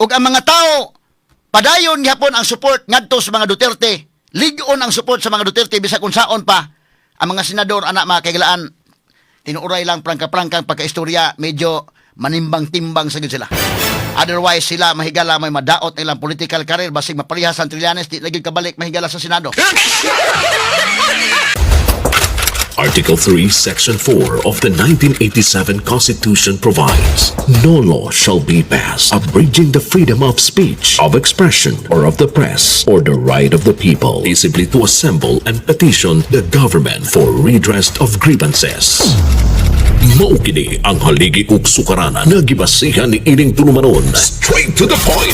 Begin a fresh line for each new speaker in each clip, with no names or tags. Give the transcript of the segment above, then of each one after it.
ug ang mga tao padayon gihapon ang support ngadto sa mga Duterte. Ligon ang support sa mga Duterte bisag unsaon pa ang mga senador anak mga kaigalaan. Tinuuray lang prangka-prangkang pagkaistorya, medyo manimbang-timbang sa sila. Otherwise sila mahigala may madaot nilang political career basig maparihas ang Trillanes di lagi kabalik mahigala sa Senado.
Article 3, Section 4 of the 1987 Constitution provides, no law shall be passed abridging the freedom of speech, of expression, or of the press, or the right of the people, peaceably to assemble and petition the government for redress of grievances. Maukini ang haligi ug sukaranan nga gibasihan ni ining tulumanon. Straight to the point.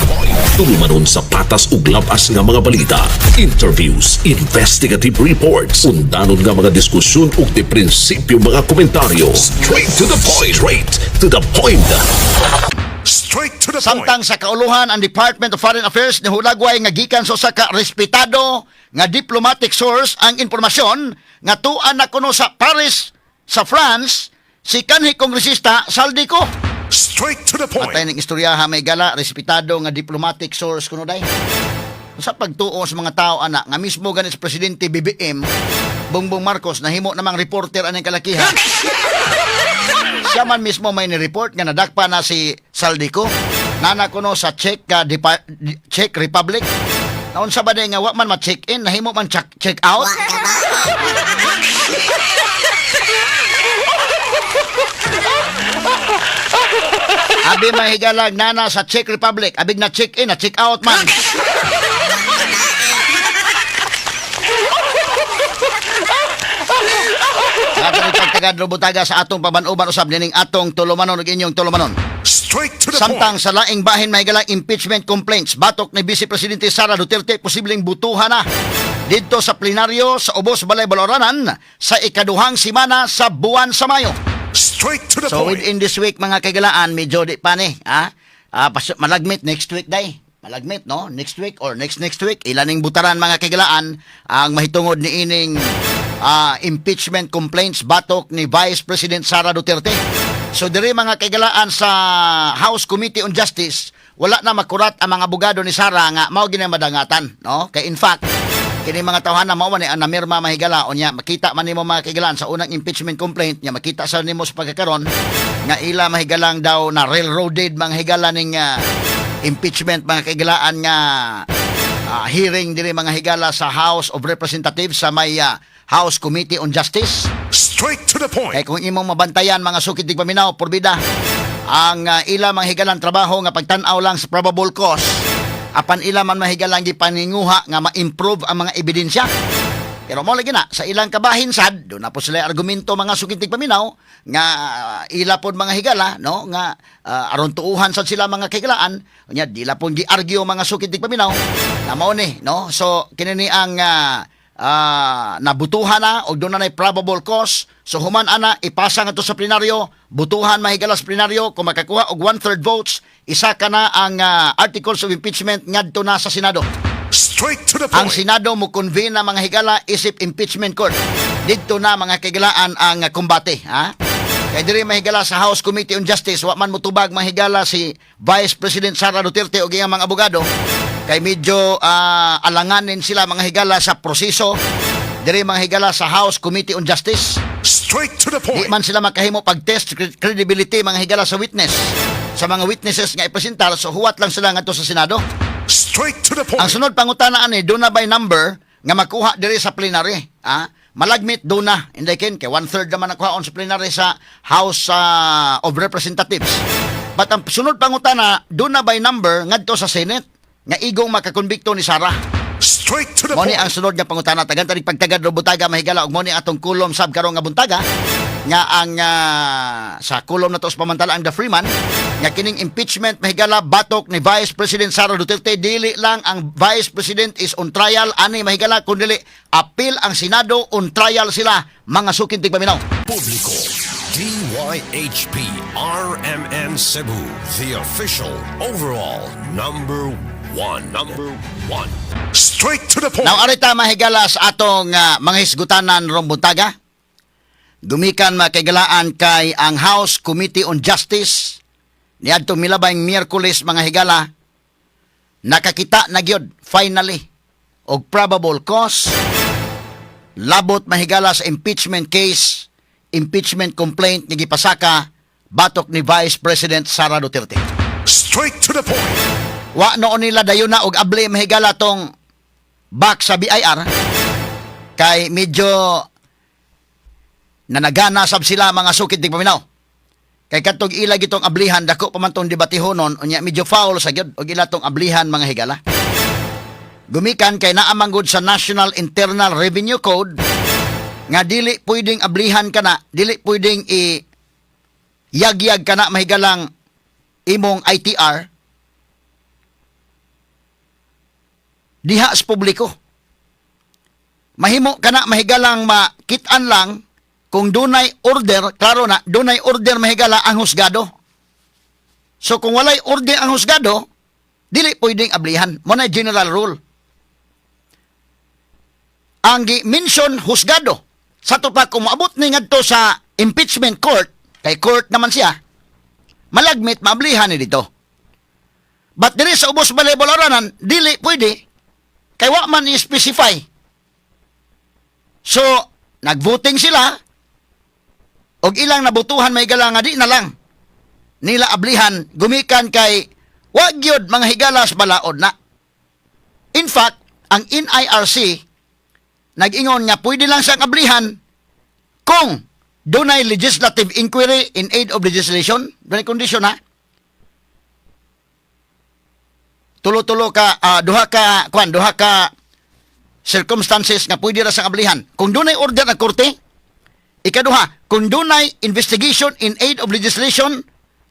Tulumanon sa patas ug labas nga mga balita, interviews, investigative reports, undanon nga mga diskusyon ug di prinsipyo mga komentaryo. Straight to the point. Straight to the point. Straight to the point.
Samtang sa kauluhan ang Department of Foreign Affairs ni hulagway nga gikan sa usa ka respetado nga diplomatic source ang impormasyon nga tuan na kuno sa Paris sa France si kanhi kongresista Saldico.
Straight to the point.
Patay ng istoryaha may gala, respetado nga diplomatic source kuno day. Sa pagtuo sa mga tao ana nga mismo ganit sa presidente BBM Bongbong Marcos nahimo namang reporter aning kalakihan. Siya man mismo may ni-report nga nadakpa na si Saldico nana kuno sa Czech Republic. Naon sa baday nga wa man ma-check in, nahimo man check out. Abi mahigalag nana sa Czech Republic, abig na check in, na check out man. Katong pagtagad robutaga sa atong pabanuban usab nining atong tulumanon ug inyong tulumanon.
Straight to the
Samtang
point.
sa laing bahin mahigalang impeachment complaints, batok ni Vice Presidente Sara Duterte posibleng butuhan na dito sa plenaryo sa Ubos Balay Baloranan sa ikaduhang simana sa buwan sa Mayo.
Straight to the
So
point.
within this week mga kaigalaan, medyo di pa ni, malagmit next week day. Malagmit no, next week or next week ilaning butaran mga kaigalaan ang mahitungod ni ining impeachment complaints batok ni Vice President Sara Duterte. So diri mga kaigalaan sa House Committee on Justice, wala na makurat ang mga abogado ni Sara nga mao gini madangatan, no? Kay in fact kini mga tawhana mao man ang namirma mahigala o nya makita man nimo mga kaigalaan sa unang impeachment complaint nya makita sa nimo sa pagkakaron nga ila mahigalang daw na railroaded mga higala ning impeachment mga kaigalaan nga hearing diri mga higala sa House of Representatives sa may House Committee on Justice.
Straight to the point.
Kaya kung imong mabantayan mga sukit tig paminaw porbida ang ila mga higalang trabaho nga pagtan-aw lang sa probable cause apan ila man mahigalang gipaninguha nga ma-improve ang mga ebidensya. Pero mo lagi na sa ilang kabahin sad do na po sila argumento mga sukintig paminaw nga ila pod mga higala no nga aron tuuhan sad sila mga higalaan nya dila pon gi-argue mga sukintig paminaw na mao ni no. So kinini ang nabutuhan na o doon na probable cause. So human ana ipasa nga to sa plenaryo, butuhan mahigala sa plenaryo kung makakuha og 1/3 votes, isa ka na ang articles of impeachment ngadto na sa Senado.
Straight to the
Ang
point.
Senado mo convene na mga higala isip impeachment court. Dito na mga kahigalaan ang kumbate, ha? Kaya diri mahigala sa House Committee on Justice, wa man mutubag mahigala si Vice President Sara Duterte o iyang mga abogado. Kay medyo alanganin sila mga higala sa proseso. Diri mga higala sa House Committee on Justice.
Straight to the
Di
point.
man sila makahimo pag-test credibility mga higala sa witness. Sa mga witnesses nga ipresentar, so huwat lang sila ngadto sa Senado.
Straight to the point.
Ang sunod pangutanaan ni doon na by number nga makuha diri sa plenary. Malagmit doon na. Hindi kin, kay 1/3 naman nakuhaon sa plenary sa House of Representatives. But ang sunod pangutana, doon na by number ngadto sa Senate nga igong makakonbikto ni Sara.
Straight to the
Mo ni
point.
ang sunod nga pangutana tagan tanig pagtagad ro butaga mahigala ug mo ni atong kulom sab karon nga buntaga nga ang sa kulom na to sa pamantala ang The Freeman nga kining impeachment mahigala batok ni Vice President Sara Duterte dili lang ang Vice President is on trial ani mahigala kun dili appeal ang Senado on trial sila mga sukintig paminaw.
Publiko. DYHP RMN Cebu, the official overall number one. Straight to the point.
Now arita mahigala sa atong mga hisgutanan rong buntaga. Gumikan makigalaan kay ang House Committee on Justice niadtong milabay Miyerkules mga higala nakakita na gyud finally og probable cause labot mahigala sa impeachment case, impeachment complaint nga gipasaka batok ni Vice President Sara Duterte.
Straight to the point.
Wa noon nila dayon na og abli mahigala tong back sa BIR kay medyo nanagana sab sila mga sukit dig paminaw. Kay katong ila gitong ablihan dako pa man tong debatehonon unya medyo foul sa gyud og ila tong ablihan mga higala. Gumikan kay naamanggod sa National Internal Revenue Code nga dili pwedeng ablihan kana, dili pwedeng yagyag kana mahigalang imong ITR diha sa publiko. Mahimo kana mahigalang makitaan lang kung dunay order, klaro na, dunay order mahigala ang husgado. So kung walay order ang husgado, dili pwedeng ablihan. Mo na general rule. Ang gi-mention husgado, sa tupa kung maabot ni ngadto sa impeachment court, kay court naman siya, malagmit, maablihan ni dito. But dili sa ubos balay balaran, dili pwede, kay wa man i-specify. So, nagvoting sila, og ilang nabutuhan may gala nga di na lang nila ablihan gumikan kay wag gyud mga higalas balaod na. In fact, ang NIRC nag-ingon nga pwede lang siyang ablihan kung dunay legislative inquiry in aid of legislation, dunay condition ha. Tulo-tulo ka duha ka circumstances nga pwede ra sang ablihan. Kung dunay order ng korte, ikaduha, kung dunay investigation in aid of legislation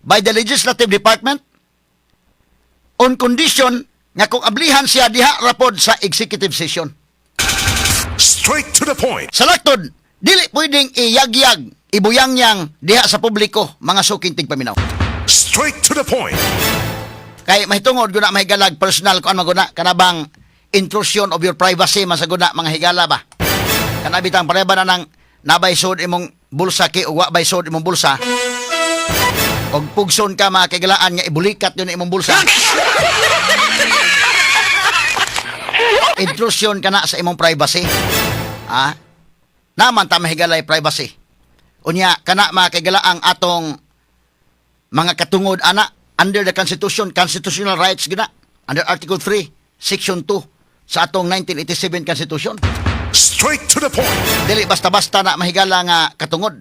by the Legislative Department on condition nga kung ablihan siya diha rapod sa executive session.
Straight to the point.
Sa laktod, dili pwedeng iyagyag, ibuyangyang diha sa publiko, mga suking tigpaminaw.
Straight to the point.
Kay mahitungod guna mahigalag personal ko ano guna kanabang intrusion of your privacy masaguna mga higala ba. Kanabitang pareba na ng nabay sod imong bulsa ki ug wa bay sod imong bulsa. Og pugson ka mga kagalaan nga ibulikat yun imong bulsa. Intrusion ka na sa imong privacy. Ha? Naman ta mahigalay privacy. Unya kana mga kagalaang atong mga katungod ana under the Constitution, constitutional rights gina under Article 3, Section 2 sa atong 1987 Constitution.
Straight to the point.
Dili basta-basta na mahigala nga katungod.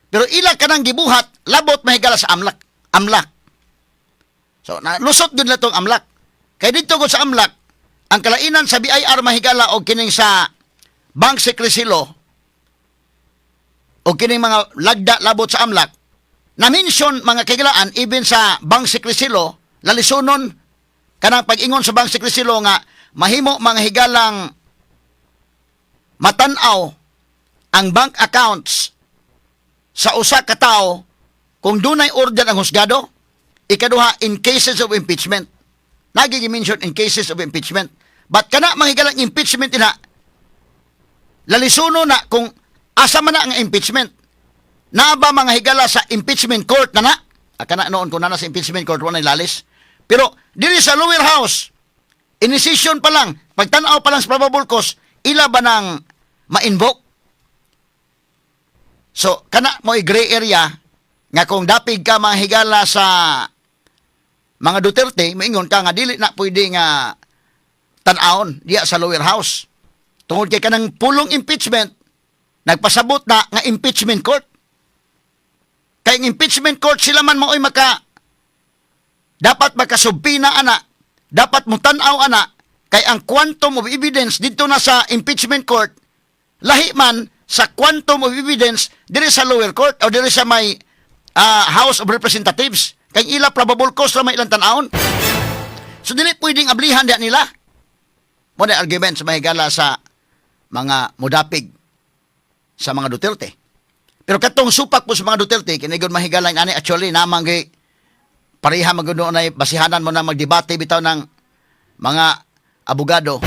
Pero ila kanang gibuhat, labot mahigala sa amlak. Amlak. So, lusot din na itong amlak. Kaya dito ko sa amlak, ang kalainan sa BIR mahigala o kining sa Bank Secrecy Law o kining mga lagda labot sa amlak, na-mention mga kagalaan even sa Bank Secrecy Law, lalisonon kanang pag-ingon sa Bank Secrecy Law nga mahimo mga higalang matanaw ang bank accounts sa usa ka tawo kung dunay order ang husgado. Ikaduha, in cases of impeachment. Nagigi-mention in cases of impeachment. But kana mahigalang impeachment ina, lalisono na kung asa man na ang impeachment. Na ba mga higala sa impeachment court na na? Kana noon kung na sa impeachment court, wala lalis. Pero dili sa lower house, initiation pa lang, pagtanaw pa lang sa probable cause, ila ba nang ma-invoke? So, kana mo gray area nga kung dapig ka mga higala sa mga Duterte, maingon ka nga dili na pwede nga tan-aon diya sa lower house. Tungod kay kanang pulong impeachment, nagpasabot na nga impeachment court. Kay impeachment court sila man maoy dapat makasubpina ana, dapat mo tan-aw ana, kay ang quantum of evidence dito na sa impeachment court lahi man sa quantum of evidence diri sa lower court o diri sa may House of Representatives. Kay ila probable cause ra may ilang tan-aon. So dili pwedeng ablihan diha nila. Mo na argument sa mahigala sa mga mudapig sa mga Duterte. Pero katong supak po sa mga Duterte, kinigod mahigala ani actually namang pareha maguno na basihanan mo na magdebate bitaw ng mga abogado.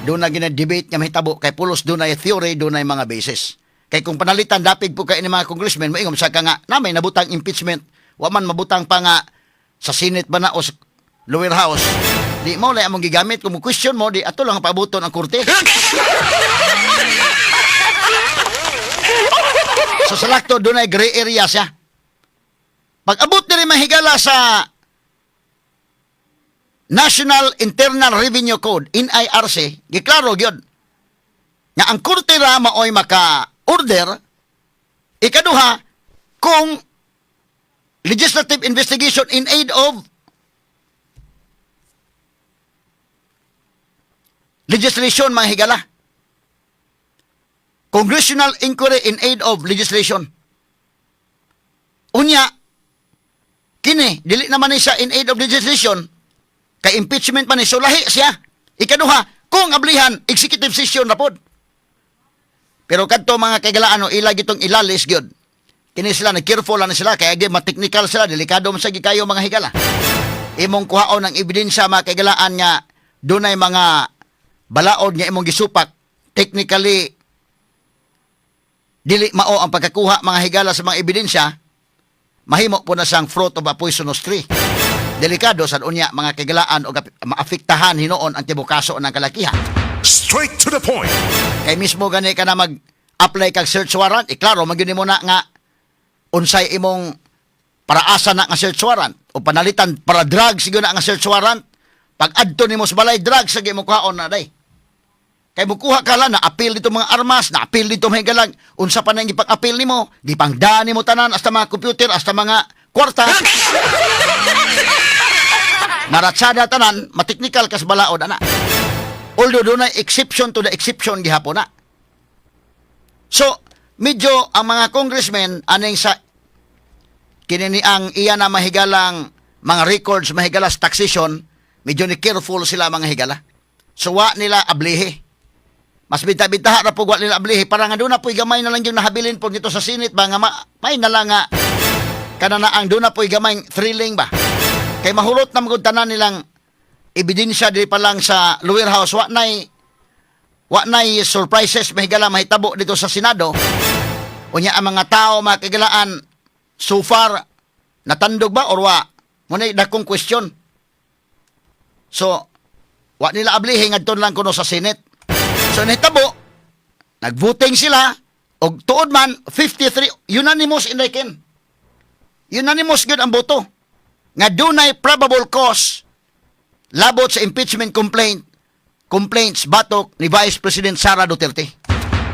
Doon na gina-debate nga mahitabo kay pulos doon ay theory, doon ay mga basis. Kay kung panalitan dapig po kay ni mga congressmen, maingom sa ka nga namay nabutang impeachment, wa man mabutang pa nga sa Senate ba na o sa lower house. Di mo lang among gigamit kung mo question mo di ato lang paabuton ang korte. So sa lakto doon ay gray area siya. Pag abot na rin mahigala sa National Internal Revenue Code, NIRC, giklaro gyud nga ang korte ra maoy maka-order ikaduha kung legislative investigation in aid of legislation mga higala. Congressional inquiry in aid of legislation. Unya, kini, dili naman ni siya in aid of legislation, kay impeachment man ni, so lahi siya. Ikaduha, kung ablihan, executive session na pod. Pero kadto mga kagalaan, ilag itong ilalis gyud. Kini sila, nag-careful na sila, kaya ma-technical sila, delikado man sa kayo mga higala. Imong kuhaon ng ebidensya mga kagalaan nga, dunay mga balaod nga imong gisupak, technically, dili mao ang pagkakuha mga higala sa mga ebidensya, mahimo po na siyang fruit of a poisonous tree. Delikado sa unya mga kagalaan o maafektahan hinoon ang tibukaso ng kalakihan.
Straight to the point.
Kay mismo gani ka na mag-apply kag search warrant, iklaro magyud mo na nga unsay imong paraasa na nga search warrant o panalitan para drugs siguro na nga search warrant. Pag adto nimo sa balay drugs sa imong kuhaon na day. Kay mukuha ka lang, na-appeal dito mga armas, na-appeal dito mga galag, unsa pa nang ipag-appeal nimo, gipangdaan nimo tanan, hasta mga computer, hasta mga kwarta. Naratsada tanan, mateknikal kas balaod, ana. Although doon ay exception to the exception gihapon na. So, medyo ang mga congressmen, aning sa kinini ang iya na mahigalang mga records, mahigalas taxation, medyo ni careful sila mga higala. So, wa nila ablihi. Mas bita-bita na po nila ablihi para nga doon na po gamay na lang yung nahabilin po dito sa Senate ba nga may na lang nga kananaang doon na po gamay thrilling ba. Kay mahulot na magutanan nilang ebidensya di pa lang sa lower house wa nay surprises mahigala mahitabo dito sa Senado. Unya ang mga tao mga kagalaan so far natandog ba or wa? Muna dakong question. So wa nila ablihi ngadto lang kuno sa Senate. So nahitabo, nagvoting sila, og tuod man, 53, unanimous in Riken. Unanimous good ang boto. Nga dunay probable cause, labot sa impeachment complaints batok ni Vice President Sara Duterte.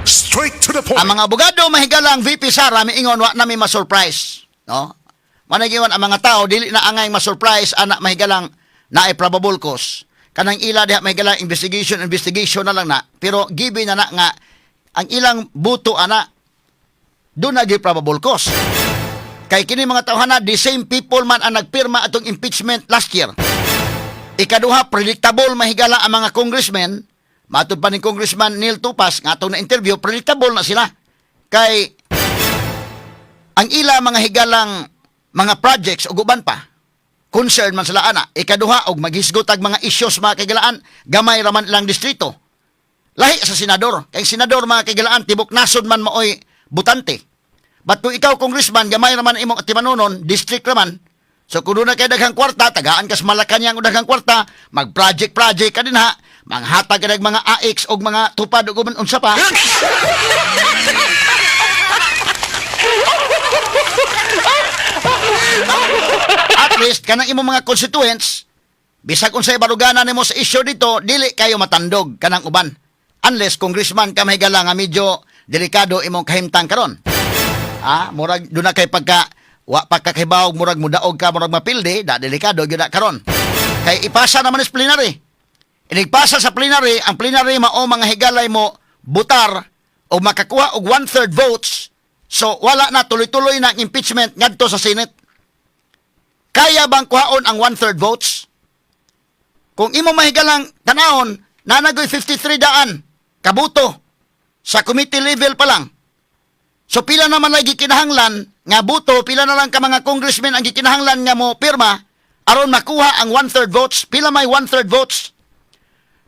Straight to the point.
Ang mga abogado, mahigalang VP Sara, miingon, wa na may ma-surprise. No? Managiwan, ang mga tao, dili na angay ma-surprise, anak mahigalang na ay probable cause. Kanang ila diha may galang investigation na lang na, pero given na nga ang ilang buto ana do na gi probable cause. Kay kini mga tawhana the same people man ang nagpirma atong impeachment last year. Ikaduha, predictable mahigala ang mga congressmen, matud pa ni Congressman Neil Tupas nga atong na interview, predictable na sila. Kay ang ila mga higalang mga projects o guban pa concern man sila ana. Ikaduha, og maghisgot ag mga issues mga kagalaan, gamay raman ilang distrito. Lahi sa senador. Kay senador mga kagalaan, tibok nasod man maoy butante. But kung ikaw congressman, gamay raman imong atimanunon, district raman. So kung doon na kay daghang kwarta, tagaan kas Malacañang o daghang kwarta, mag-project ka din ha, manghatag ka mga AX o mga tupad o guman unsa pa. At least, kanang imong mga constituents, bisag unsay barugana nimo sa issue dito, dili kayo matandog kanang uban. Unless congressman ka mahigala nga medyo delikado imong kahimtang karon. Murag doon na kay wa pagkakibawog, murag mudaog ka, murag mapildi, delikado gyud karon. Kay ipasa naman sa plenary. Inigpasa sa plenary, ang plenary mao mga higalay mo butar o makakuha og 1/3 votes. So wala na, tuloy-tuloy na ang impeachment ngadto sa Senate. Kaya bang kuhaon ang 1/3 votes? Kung imo mahigalang tanahon, nanagoy 53 daan kabuto sa committee level pa lang. So pila naman lagi kinahanglan nga buto, pila na lang ka mga congressmen ang gikinahanglan nga mo pirma aron makuha ang 1/3 votes. Pila may 1/3 votes?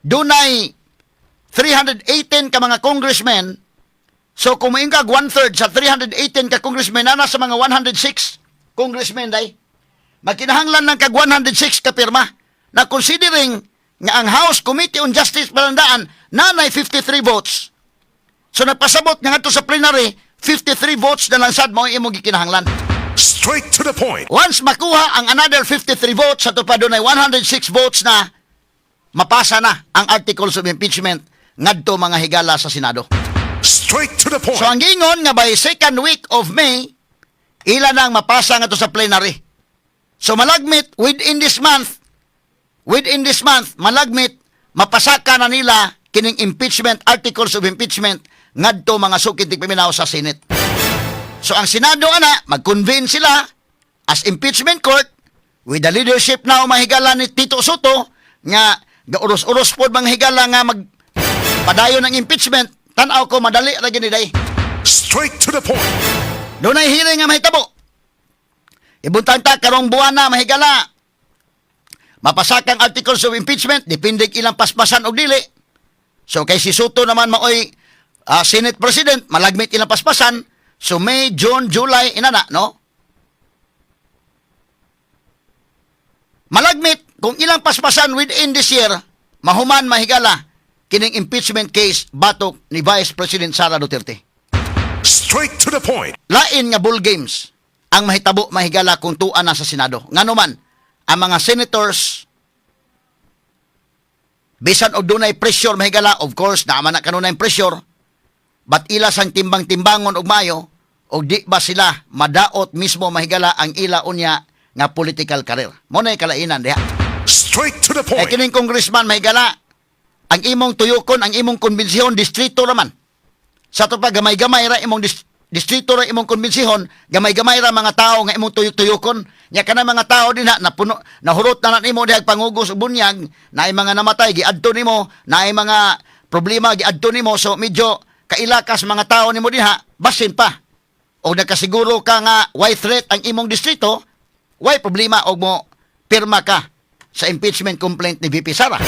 Dunay 318 ka mga congressmen. So kung maingkag 1/3 sa 318 ka congressmen, na sa mga 106 congressmen day. Magkinahanglan ng kag 106 ka pirma. na considering nga ang House Committee on Justice Balandaan nanay 53 votes. So nagpasabot nga ngadto sa plenary 53 votes na lang sad mo imong gikinahanglan.
Straight to the point.
Once makuha ang another 53 votes sa pa dunay 106 votes na mapasa na ang articles of impeachment ngadto mga higala sa Senado.
Straight to the point.
So ang gingon nga by second week of May ila nang mapasa ngadto sa plenary. So malagmit within this month malagmit mapasaka na nila kining impeachment articles of impeachment ngadto mga sukid tigpaminaw sa Senate. So ang Senado ana mag-convene sila as impeachment court with the leadership na mahigala ni Tito Soto nga gauros-uros pod mga higala nga magpadayon ng impeachment. Tan-aw ko madali ra gini day.
Straight to the point.
Dunay hearing nga mahitabo. Ibuntang ta karong buwan na mahigala. Mapasakang articles of impeachment depende ilang paspasan og dili. So kay si Soto naman maoy Senate President, malagmit ilang paspasan. So May, June, July, inana, no? Malagmit kung ilang paspasan within this year, mahuman mahigala kining impeachment case batok ni Vice President Sara Duterte.
Straight to the point.
Lain nga bull games ang mahitabo mahigala kung tuan na sa Senado. Nganuman, ang mga senators bisan og dunay pressure mahigala, of course, naman na kanunay pressure, but ila sang timbang-timbangon og mayo, og di ba sila madaot mismo mahigala ang ila unya nga political career. Mo na kalainan diha.
Straight to the
Kay
point.
kining congressman mahigala, ang imong tuyokon, ang imong konbensyon, distrito raman. Sa to pa gamay-gamay ra imong distrito ra imong konbensyon, gamay-gamay ra mga tao nga imong tuyok-tuyokon. Nya kana mga tao din na puno nahurot na nimo dihag pangugos ug bunyag, naay mga namatay giadto nimo, naay mga problema giadto nimo, so medyo kailakas mga tao nimo diha, basin pa. O nakasiguro ka nga why threat ang imong distrito, why problema og mo pirma ka sa impeachment complaint ni VP Sara.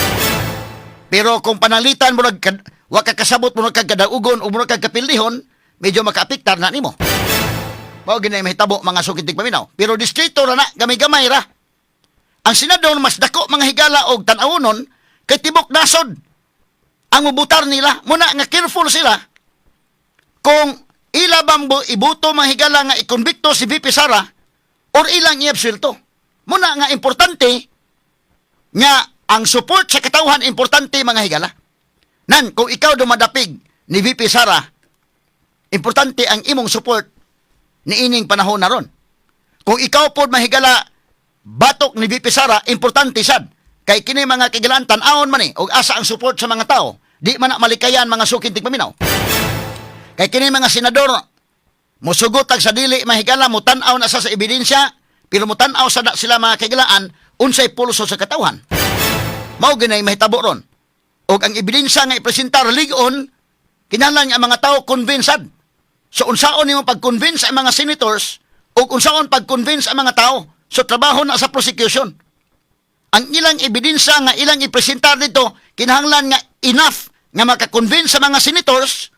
Pero kung panalitan mo wa ka kasabot mo kagkadaugon o mo kagkapildihon, medyo makaapektar na nimo. Mao ginay mahitabo mga sukitig paminaw. Pero distrito ra na gamay-gamay ra. Ang senador mas dako mga higala og tan-awonon kay tibok nasod. Ang mubutar nila muna nga careful sila kung ila bang ibuto mga higala nga ikonbikto si VP Sara or ilang iabsulto. Muna nga importante nga ang support sa katawhan importante mga higala. Nan, kung ikaw dumadapig ni VP Sara, importante ang imong support ni ining panahon na ron. Kung ikaw po mahigala batok ni VP Sara, importante sad. Kay kini mga kigalaan tan-awon man o asa ang support sa mga tao. Di man na malikayan mga sukid tigpaminaw. Kay kini mga senador, musugot ang sa dili mahigala, mutan-aw na sa ebidensya, pero mutan-aw sa sila mga kigalaan, unsay pulso sa katawhan. Mao ginay mahitabo ron. Og ang ebidensya nga ipresentar ligon, kinahanglan nga ang mga tao convinced. So unsaon nimo pag-convince ang mga senators o unsaon pag-convince ang mga tao so trabaho na sa prosecution. Ang ilang ebidensya nga ilang ipresentar dito kinahanglan nga enough nga maka-convince sa mga senators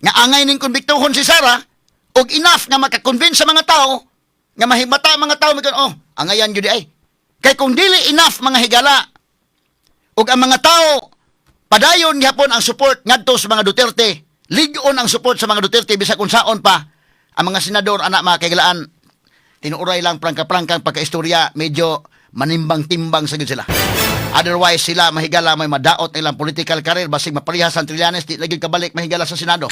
nga angay ning konbiktohon si Sara o enough nga maka-convince sa mga tao nga mahimata mga tao angayan gyud ay. Kay kung dili enough mga higala ug ang mga tao padayon gyapon ang support ngadto sa mga Duterte, ligon ang support sa mga Duterte bisag unsaon pa ang mga senador anak mga kaigalaan tinuuray lang prangka-prangkang pagkaistorya, medyo manimbang-timbang sa sila. Otherwise sila mahigala may madaot nilang political career basig maparihas ang Trillanes di lagi kabalik mahigala sa Senado.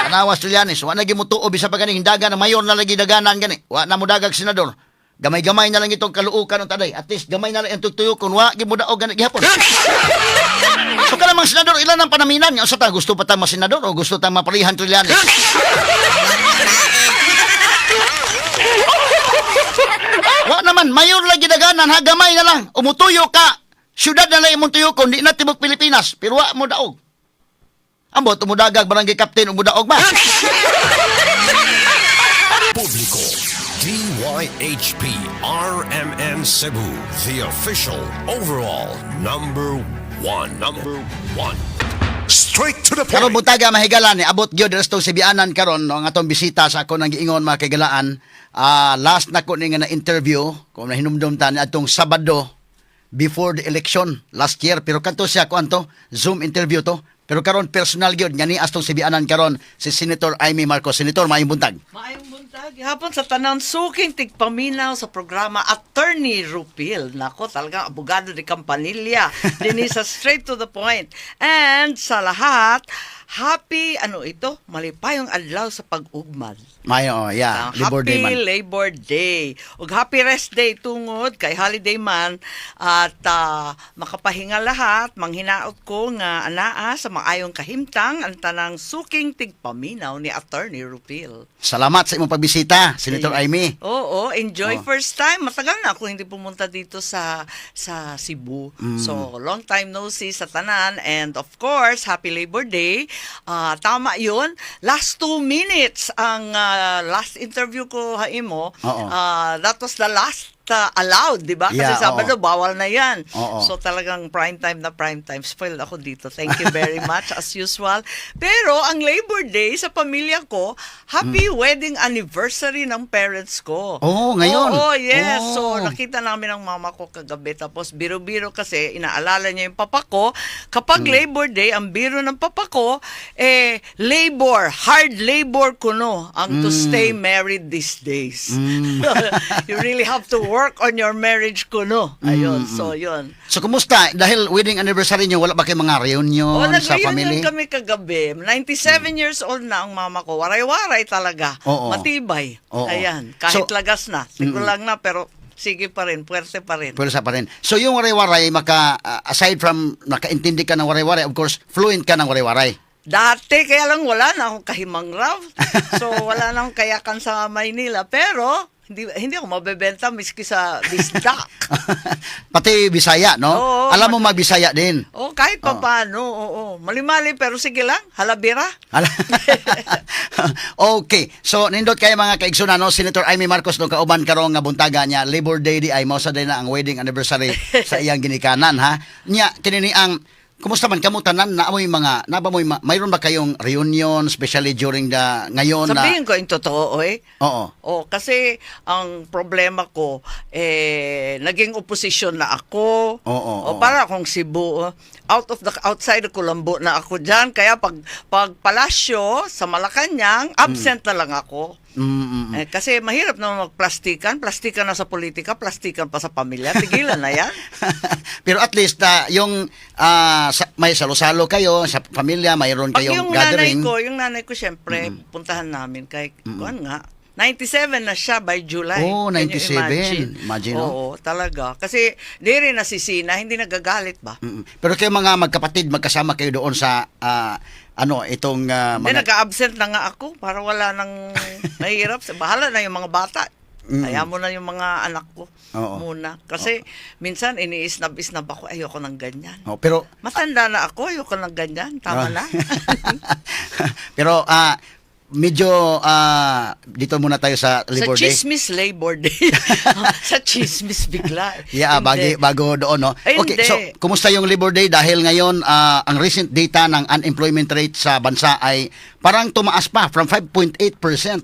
Anawas Trillanes, wa na gimutuo bisa pa ganing dagan na mayor na lagi daganan gani. Wa na mo dagag senador. Gamay-gamay na lang itong kaluukan ng taday. At least gamay na lang ang tutuyokon, wa gimudaog gani gihapon. So ka namang senador, ilan ang panaminan niya? O sa ta, gusto pa tang masenador o gusto tang maparihan Trillanes? Wa naman, mayor lagi daganan, ha, gamay na lang. Umutuyo ka. Syudad na lang imong tuyokon, di na tibok Pilipinas. Pero wa mo daog. Ambot, umudagag, barangay captain, umudaog ba?
Publico, DYHP RMN Cebu, the official overall number one.
Straight to the
Karon
point.
butaga mahigalan ni abot gyud sa sibianan karon no, ang atong bisita sa ako nang giingon mga kagalaan. Last na ko ni nga na interview kung nahinumdum ta ni atong Sabado before the election last year, pero kanto siya ko anto Zoom interview to. Pero karon personal gyud nga ni astong sibianan karon si Senator Amy Marcos. Senator, maayong buntag.
Maayong buntag. Hapon sa tanan suking tigpaminaw sa programa Attorney Rupil. Nako, talagang abogado de Campanilla. Dini sa straight to the point. And sa lahat, happy, malipayong adlaw sa pag-ugmad.
Mayo, yeah, Labor Day man.
Happy Labor Day. Ug happy rest day tungod kay holiday man at makapahinga lahat. Manghinaot ko nga anaa sa maayong kahimtang ang tanang suking tigpaminaw ni Attorney Rupil.
Salamat sa imong pagbisita, Senator Amy.
Oo, enjoy
Oh.
first time. Matagal na ako hindi pumunta dito sa Cebu. So, long time no see sa tanan. And of course, happy Labor Day. Tama yun. Last 2 minutes ang last interview ko haimo.
Oo.
That was the last allowed, di ba? Kasi
Yeah,
Sabado,
oo.
bawal na yan.
Oo.
So talagang prime time na prime time. Spoiled ako dito. Thank you very much as usual. Pero ang Labor Day sa pamilya ko, happy wedding anniversary ng parents ko.
Oh, ngayon?
Oo, yes.
Oh.
So nakita namin ang mama ko kagabi. Tapos biro-biro kasi inaalala niya yung papa ko. Kapag Labor Day, ang biro ng papa ko, hard labor kuno ang to stay married these days. You really have to work on your marriage kuno. Ayun, so yun.
So kumusta? Dahil wedding anniversary niyo, wala ba kayong mga reunion sa family?
Nag-reunion kami kagabi. 97 years old na ang mama ko. Waray-waray talaga.
Oo.
Matibay.
Oo.
Ayan, kahit
So,
lagas na. Siguro lang na, pero sige pa rin, puwerte pa rin.
Pwede sa pa rin. So yung waray-waray, aside from nakaintindi ka ng waray-waray, of course, fluent ka ng waray-waray.
Dati, kaya lang wala na akong kahimang raw. So, wala na akong kayakan sa Maynila. Pero, hindi ako mabebenta miski sa bisdak.
Pati Bisaya, no?
Oo,
Alam mo mag-Bisaya din.
Oh, kahit pa paano, oo. Mali-mali, pero sige lang, halabira.
Okay. So, nindot kayo mga kaigsunan, no? Senator Amy Marcos, no? Kauban karong nga buntaga niya, Labor Day di ay mausa din na ang wedding anniversary sa iyang ginikanan, ha? Nya, kinini ang kumusta man kamo tanan na amoy mga mayroon ba kayong reunion especially during the ngayon na
Sabihin ko yung totoo,
Oo.
Oh, kasi ang problema ko, naging oposisyon na ako.
Oo.
Para akong Cebu. Outside Colombo na ako dyan. Kaya pag palasyo sa Malacanang, absent na lang ako. Kasi mahirap na magplastikan. Plastikan na sa politika, plastikan pa sa pamilya. Tigilan na yan.
Pero at least yung may salo-salo kayo sa pamilya, mayroon
Pag
kayong
yung
gathering.
yung nanay ko, syempre, puntahan namin. Kay, kuwan nga, 97 na siya by July.
Oh,
Can you
97. Imagine, no?
Oo, talaga. Kasi, di rin nasisina, hindi nagagalit ba?
Pero kayo mga magkapatid, magkasama kayo doon sa itong
Hindi,
mga
nag-absent na nga ako para wala nang mahirap. Bahala na yung mga bata. Kaya mo na yung mga anak ko
Oo.
muna. Kasi, minsan, iniisnab-isnab ako, ayoko ng ganyan.
Oh, pero
Matanda na ako, ayoko ng ganyan. Tama na.
pero medyo dito muna tayo sa Labor
Sa
Day.
chismis Labor Day. Sa chismis bigla.
Yeah,
Hindi.
bago doon, no?
Ay,
Okay,
hindi.
so, kumusta yung Labor Day? Dahil ngayon, ang recent data ng unemployment rate sa bansa ay parang tumaas pa from 5.8%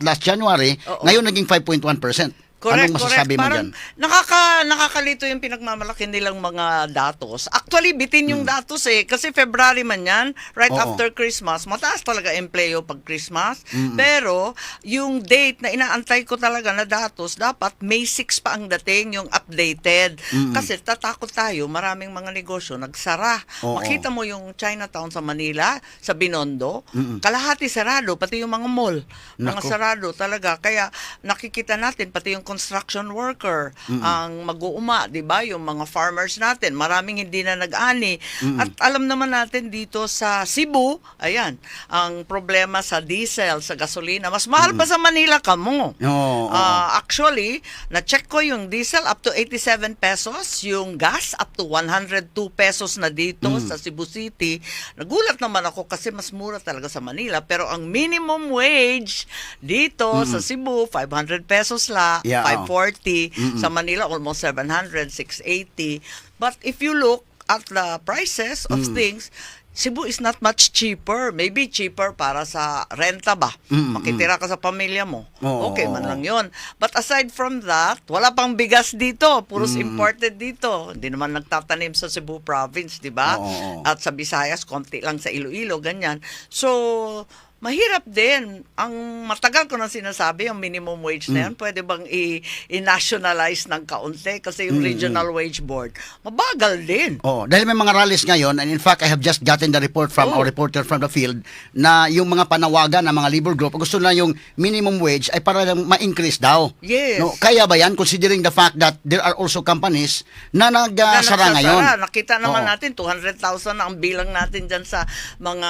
last January,
Oo.
ngayon naging 5.1%.
Correct,
Anong masasabi mo
Parang
dyan?
nakakalito yung pinagmamalaki nilang mga datos. Actually, bitin yung datos Kasi February man yan, right
Oo.
after Christmas. Mataas talaga empleo pag Christmas. Pero, yung date na inaantay ko talaga na datos, dapat May 6 pa ang dating, yung updated. Kasi tatakot tayo, maraming mga negosyo nagsara.
Oo.
Makita mo yung Chinatown sa Manila, sa Binondo, kalahati sarado, pati yung mga mall. Mga
Nako.
sarado talaga. Kaya nakikita natin, pati yung construction worker, ang mag-uuma, di ba? Yung mga farmers natin, maraming hindi na nag-ani. At alam naman natin dito sa Cebu, ayan, ang problema sa diesel, sa gasolina, mas mahal pa sa Manila kamo.
Oo.
Actually, na-check ko yung diesel up to 87 pesos, yung gas up to 102 pesos na dito sa Cebu City. Nagulat naman ako kasi mas mura talaga sa Manila, pero ang minimum wage dito sa Cebu, 500 pesos la,
Yeah,
540. Sa Manila, almost 700, 680. But if you look at the prices of things, Cebu is not much cheaper. Maybe cheaper para sa renta ba? Makitira ka sa pamilya mo.
Oo,
Okay
oo,
man
oo.
lang yun. But aside from that, wala pang bigas dito. Puros imported dito. Hindi naman nagtatanim sa Cebu province, di ba?
Oo, oo.
At sa Visayas, konti lang sa Iloilo, ganyan. So, mahirap din. Ang matagal ko nang sinasabi, ang minimum wage na yan, pwede bang i-nationalize ng kaunti? Kasi yung Regional Wage Board, mabagal din.
Oh, dahil may mga rallies ngayon, and in fact, I have just gotten the report from our reporter from the field na yung mga panawagan ng mga labor group, gusto na yung minimum wage ay para lang ma-increase daw.
Yes.
No, kaya ba yan, considering the fact that there are also companies na nagsara ngayon?
Nakita naman
Oo.
natin, 200,000 na ang bilang natin dyan sa mga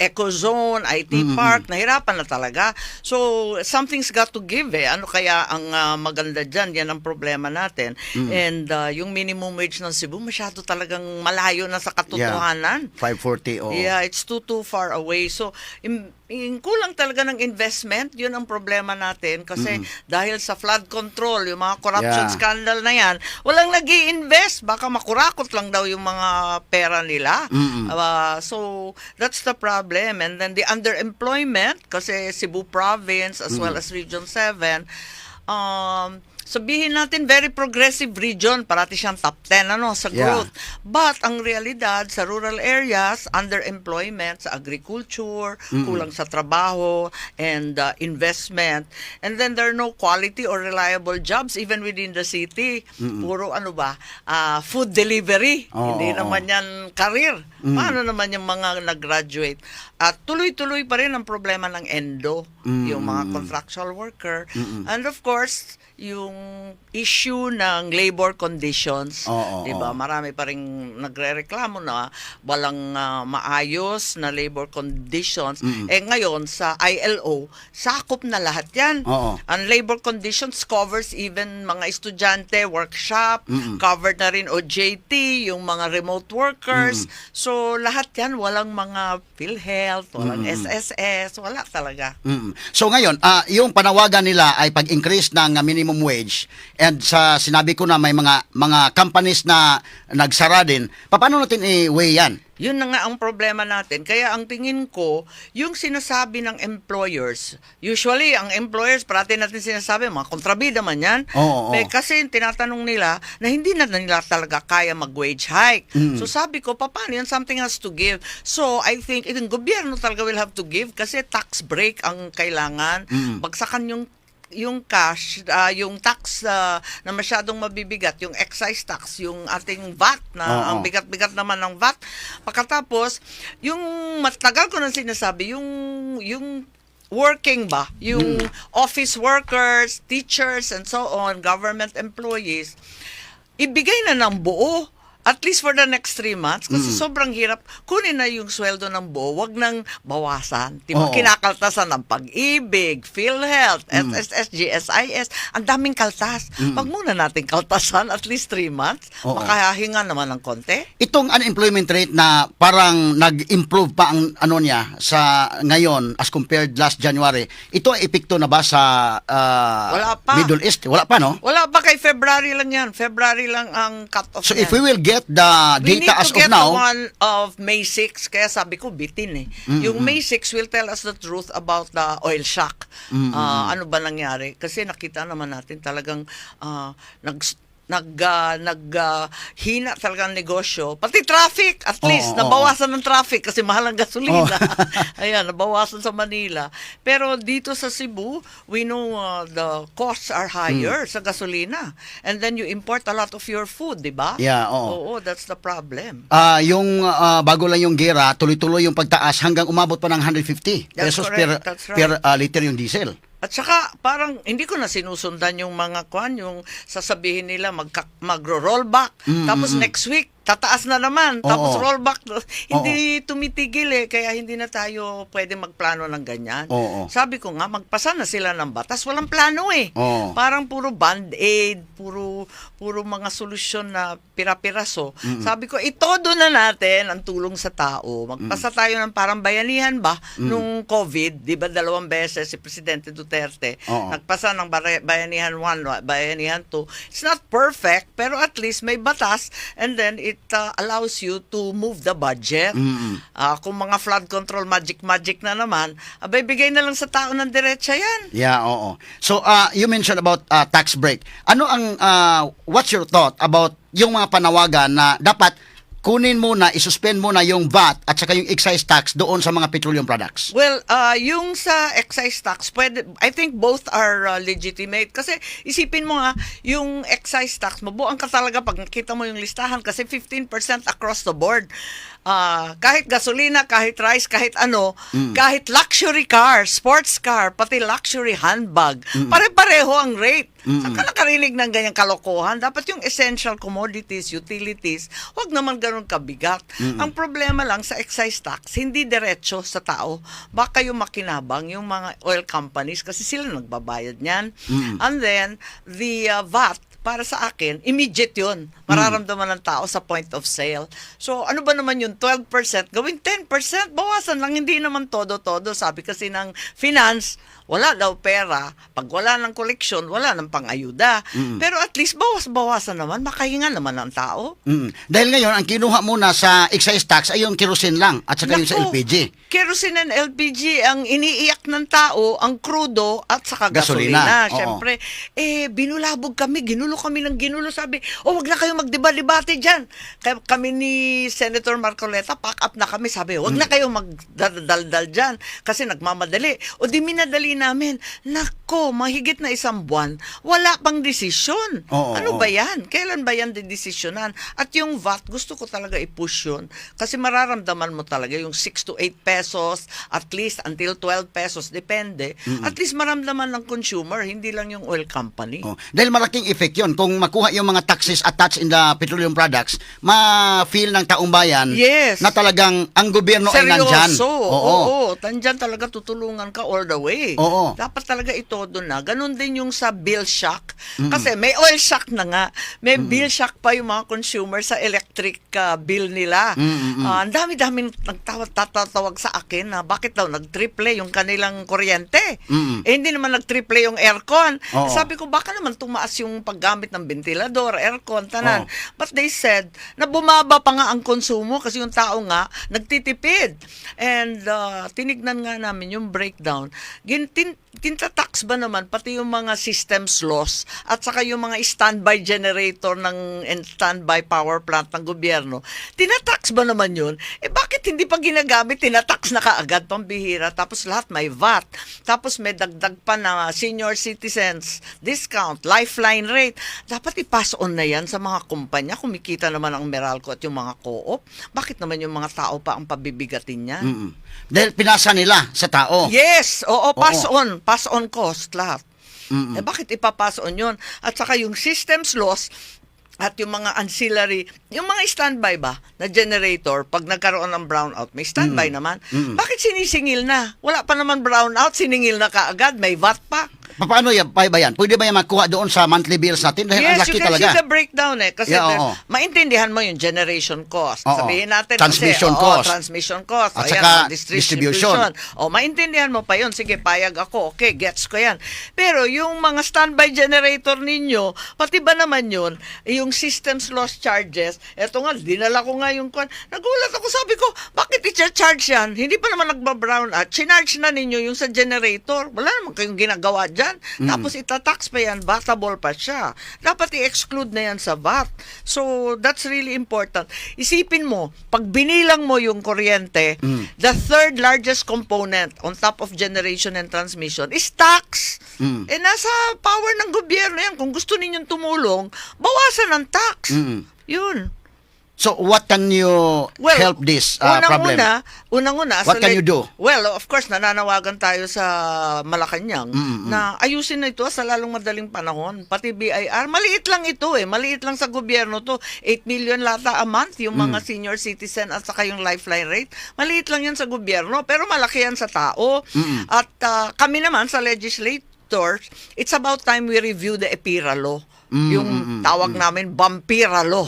Ecozone, IT Park, nahirapan na talaga. So, something's got to give eh. Ano kaya ang maganda dyan? Yan ang problema natin. And yung minimum wage ng Cebu, masyado talagang malayo na sa katotohanan.
540, oh.
Yeah, it's too far away. So, kulang talaga ng investment. Yun ang problema natin. Kasi dahil sa flood control, yung mga corruption
Yeah.
scandal na yan, walang nag-i-invest. Baka makurakot lang daw yung mga pera nila. So, that's the problem. And then the underemployment, kasi Cebu Province as well as Region 7, sabihin natin very progressive region, parati siyang top 10 sa
Yeah.
growth. But ang realidad sa rural areas, underemployment sa agriculture, kulang sa trabaho and investment. And then there are no quality or reliable jobs even within the city. Puro food delivery.
Oo,
Hindi
oo.
naman yan career. Paano naman yung mga nag-graduate? At tuloy-tuloy pa rin ang problema ng endo, yung mga contractual worker. And of course, yung issue ng labor conditions,
Oo,
'di ba? Marami pa ring nagrereklamo na walang maayos na labor conditions. Ngayon sa ILO, sakop na lahat 'yan.
Oo.
Ang labor conditions covers even mga estudyante, workshop, covered na rin OJT, yung mga remote workers. So lahat 'yan, walang mga PhilHealth, walang SSS, wala talaga.
So ngayon, yung panawagan nila ay pag-increase ng minimum wage, and sa sinabi ko na may mga companies na nagsara din, paano natin i-weigh yan?
Yun na nga ang problema natin. Kaya ang tingin ko, yung sinasabi ng employers, usually ang employers, parati natin sinasabi, mga kontrabida man yan.
Oo, oo.
Kasi tinatanong nila na hindi na nila talaga kaya mag-wage hike. So sabi ko, paano yan? Something has to give. So I think, yung gobyerno talaga will have to give kasi tax break ang kailangan. Bagsakan yung cash, yung tax na masyadong mabibigat, yung excise tax, yung ating VAT na
Oo.
ang bigat-bigat naman ng VAT. Pagkatapos, yung matagal ko na sinasabi, yung working ba, yung office workers, teachers, and so on, government employees, ibigay na ng buo. At least for the next 3 months, kasi sobrang hirap, kunin na yung sweldo ng buo, wag nang bawasan.
Oo.
Diba? Kinakaltasan ng Pag-ibig, PhilHealth, SSS, GSIS, ang daming kaltas. Wag muna natin kaltasan at least 3 months,
Oo.
makahinga naman ng konti.
Itong unemployment rate na parang nag-improve pa ang ano niya sa ngayon as compared last January, ito ay epekto na ba sa
Wala pa.
Middle East? Wala pa, no?
Wala pa, kay February lang yan. February lang ang cut-off
So
niyan.
if we will get the
We need
data as
to
of
get the
now,
one of May 6, kaya sabi ko bitin eh. Yung May 6 will tell us the truth about the oil shock. Ano ba nangyari? Kasi nakita naman natin talagang hina talaga ang negosyo. Pati traffic, at least,
Oo.
nabawasan ng traffic kasi mahal ang gasolina. Ayan, nabawasan sa Manila. Pero dito sa Cebu, we know the costs are higher sa gasolina. And then you import a lot of your food, di ba?
Yeah, oo.
Oo, that's the problem.
yung bago lang yung gera, tuloy-tuloy yung pagtaas hanggang umabot pa ng 150
That's
pesos
correct, that's right.
per liter yung diesel.
At saka, parang hindi ko na sinusundan yung mga yung sasabihin nila magro-rollback. Tapos next week, tataas na naman. Tapos
Oo.
rollback. Hindi tumitigil eh. Kaya hindi na tayo pwede magplano ng ganyan.
Oo.
Sabi ko nga, magpasa na sila ng batas. Walang plano eh.
Oo.
Parang puro band-aid, puro mga solusyon na pira-piraso. Sabi ko, itodo na natin ang tulong sa tao. Magpasa tayo ng parang bayanihan ba nung COVID, di ba 2 beses si Presidente Duterte
Oo.
nagpasa ng bayanihan 1, bayanihan 2. It's not perfect, pero at least may batas, and then it allows you to move the budget. Kung mga flood control magic na naman, abay bigay na lang sa tao ng diretsa yan.
Yeah, oo. So, you mentioned about tax break. Ano ang, what's your thought about yung mga panawagan na dapat kunin muna, isuspend muna yung VAT at saka yung excise tax doon sa mga petroleum products?
Well, yung sa excise tax, I think both are legitimate. Kasi isipin mo nga, yung excise tax, mabuang ka talaga pag nakita mo yung listahan kasi 15% across the board. Kahit gasolina, kahit rice, kahit ano, kahit luxury car, sports car, pati luxury handbag, pare-pareho ang rate. Saan ka nakarinig ng ganyang kalokohan? Dapat yung essential commodities, utilities, wag naman ganun kabigat. Ang problema lang sa excise tax, hindi diretso sa tao. Baka yung makinabang, yung mga oil companies, kasi sila nagbabayad niyan. And then, the VAT, para sa akin, immediate yun. Mararamdaman ng tao sa point of sale. So, ano ba naman yung 12%? Gawin 10%, bawasan lang. Hindi naman todo-todo. Sabi kasi ng finance, wala daw pera. Pag wala ng koleksyon, wala ng pang-ayuda. Pero at least bawas-bawasan naman. Makahinga naman ang tao.
Dahil ngayon, ang kinuha muna sa excise tax ay yung kerosene lang at saka yung sa
Naku,
LPG.
Kerosene and LPG, ang iniiyak ng tao, ang crudo at saka gasolina.
Oo.
Siyempre, binulabog kami, ginulo kami ng ginulo. Sabi, wag na kayo magdeba-debate dyan. Kami ni Senator Marcoleta, pack up na kami. Sabi, wag na kayo magdaldal dyan kasi nagmamadali. O di minadali namin. Nako, mahigit na 1 buwan, wala pang desisyon.
Oo,
Ano
oo.
ba yan? Kailan ba yan didesisyonan? At yung VAT, gusto ko talaga i-push yun. Kasi mararamdaman mo talaga yung 6 to 8 pesos, at least until 12 pesos, depende. At least maramdaman ng consumer, hindi lang yung oil company.
Oh, dahil malaking effect yun. Kung makuha yung mga taxes attached in the petroleum products, ma-feel ng taong bayan
Yes.
na talagang ang gobyerno ay nandyan.
Seryoso.
Oo.
Oo. Tandyan talaga tutulungan ka all the way.
Oo.
Dapat talaga ito doon na. Ganon din yung sa bill shock. Kasi may oil shock na nga. May bill shock pa yung mga consumer sa electric bill nila. Ang dami-daming nagtatawag sa akin na bakit daw nag-triple yung kanilang kuryente. Hindi naman nag-triple yung aircon.
Oo.
Sabi ko, baka naman tumaas yung paggamit ng ventilador, aircon, tanan.
Oo.
But they said na bumaba pa nga ang konsumo kasi yung tao nga nagtitipid. And tinignan nga namin yung breakdown. Tinta-tax ba naman pati yung mga systems loss at saka yung mga standby generator and standby power plant ng gobyerno. Tinatax ba naman yun? Bakit hindi pa ginagamit? Tinatax na kaagad, pambihira. Tapos lahat may VAT. Tapos may dagdag pa na senior citizens discount, lifeline rate. Dapat i-pass on na yan sa mga kumpanya. Kumikita naman ang Meralco at yung mga co-op. Bakit naman yung mga tao pa ang pabibigatin yan?
Dahil pinasa nila sa tao.
Yes, oo, pass
Oo.
on cost lahat. Bakit ipapass on yun? At saka yung systems loss at yung mga ancillary, yung mga standby ba na generator, pag nagkaroon ng brownout, may standby naman. Bakit sinisingil na? Wala pa naman brownout, siningil na kaagad, may VAT pa.
Paano yan? Pa ba yan? Pwede ba yan makuha doon sa monthly bills natin? Dahil ang
Yes,
laki
you can
talaga.
see the breakdown Kasi
Yeah, oo.
maintindihan mo yung generation cost.
Oo.
Sabihin natin
Transmission
kasi,
cost.
transmission cost.
At
Ayan,
saka
distribution. Maintindihan mo pa yun. Sige, payag ako. Okay, gets ko yan. Pero yung mga standby generator ninyo, pati ba naman yun, yung systems loss charges, eto nga, dinala ko nga yung nagulat ako, sabi ko, bakit i-charge yan? Hindi pa naman nagba-brown out. Chinarge na ninyo yung sa generator. Wala naman kayong ginagawa dyan. Tapos itatax pa yan, vatable pa siya. Dapat i-exclude na yan sa VAT. So, that's really important. Isipin mo, pag binilang mo yung kuryente, the third largest component on top of generation and transmission is tax. Nasa power ng gobyerno yan. Kung gusto ninyong tumulong, bawasan ang tax. Yun.
So, what can you help this problem?
Unang-una,
What can you do?
Well, of course, nananawagan tayo sa Malacanang na ayusin na ito sa lalong madaling panahon. Pati BIR, maliit lang ito maliit lang sa gobyerno to. 8 million lata a month yung mga senior citizen at saka yung lifeline rate. Maliit lang yan sa gobyerno, pero malaki yan sa tao. At kami naman sa legislators, it's about time we review the EPIRA law. Yung tawag namin vampira law.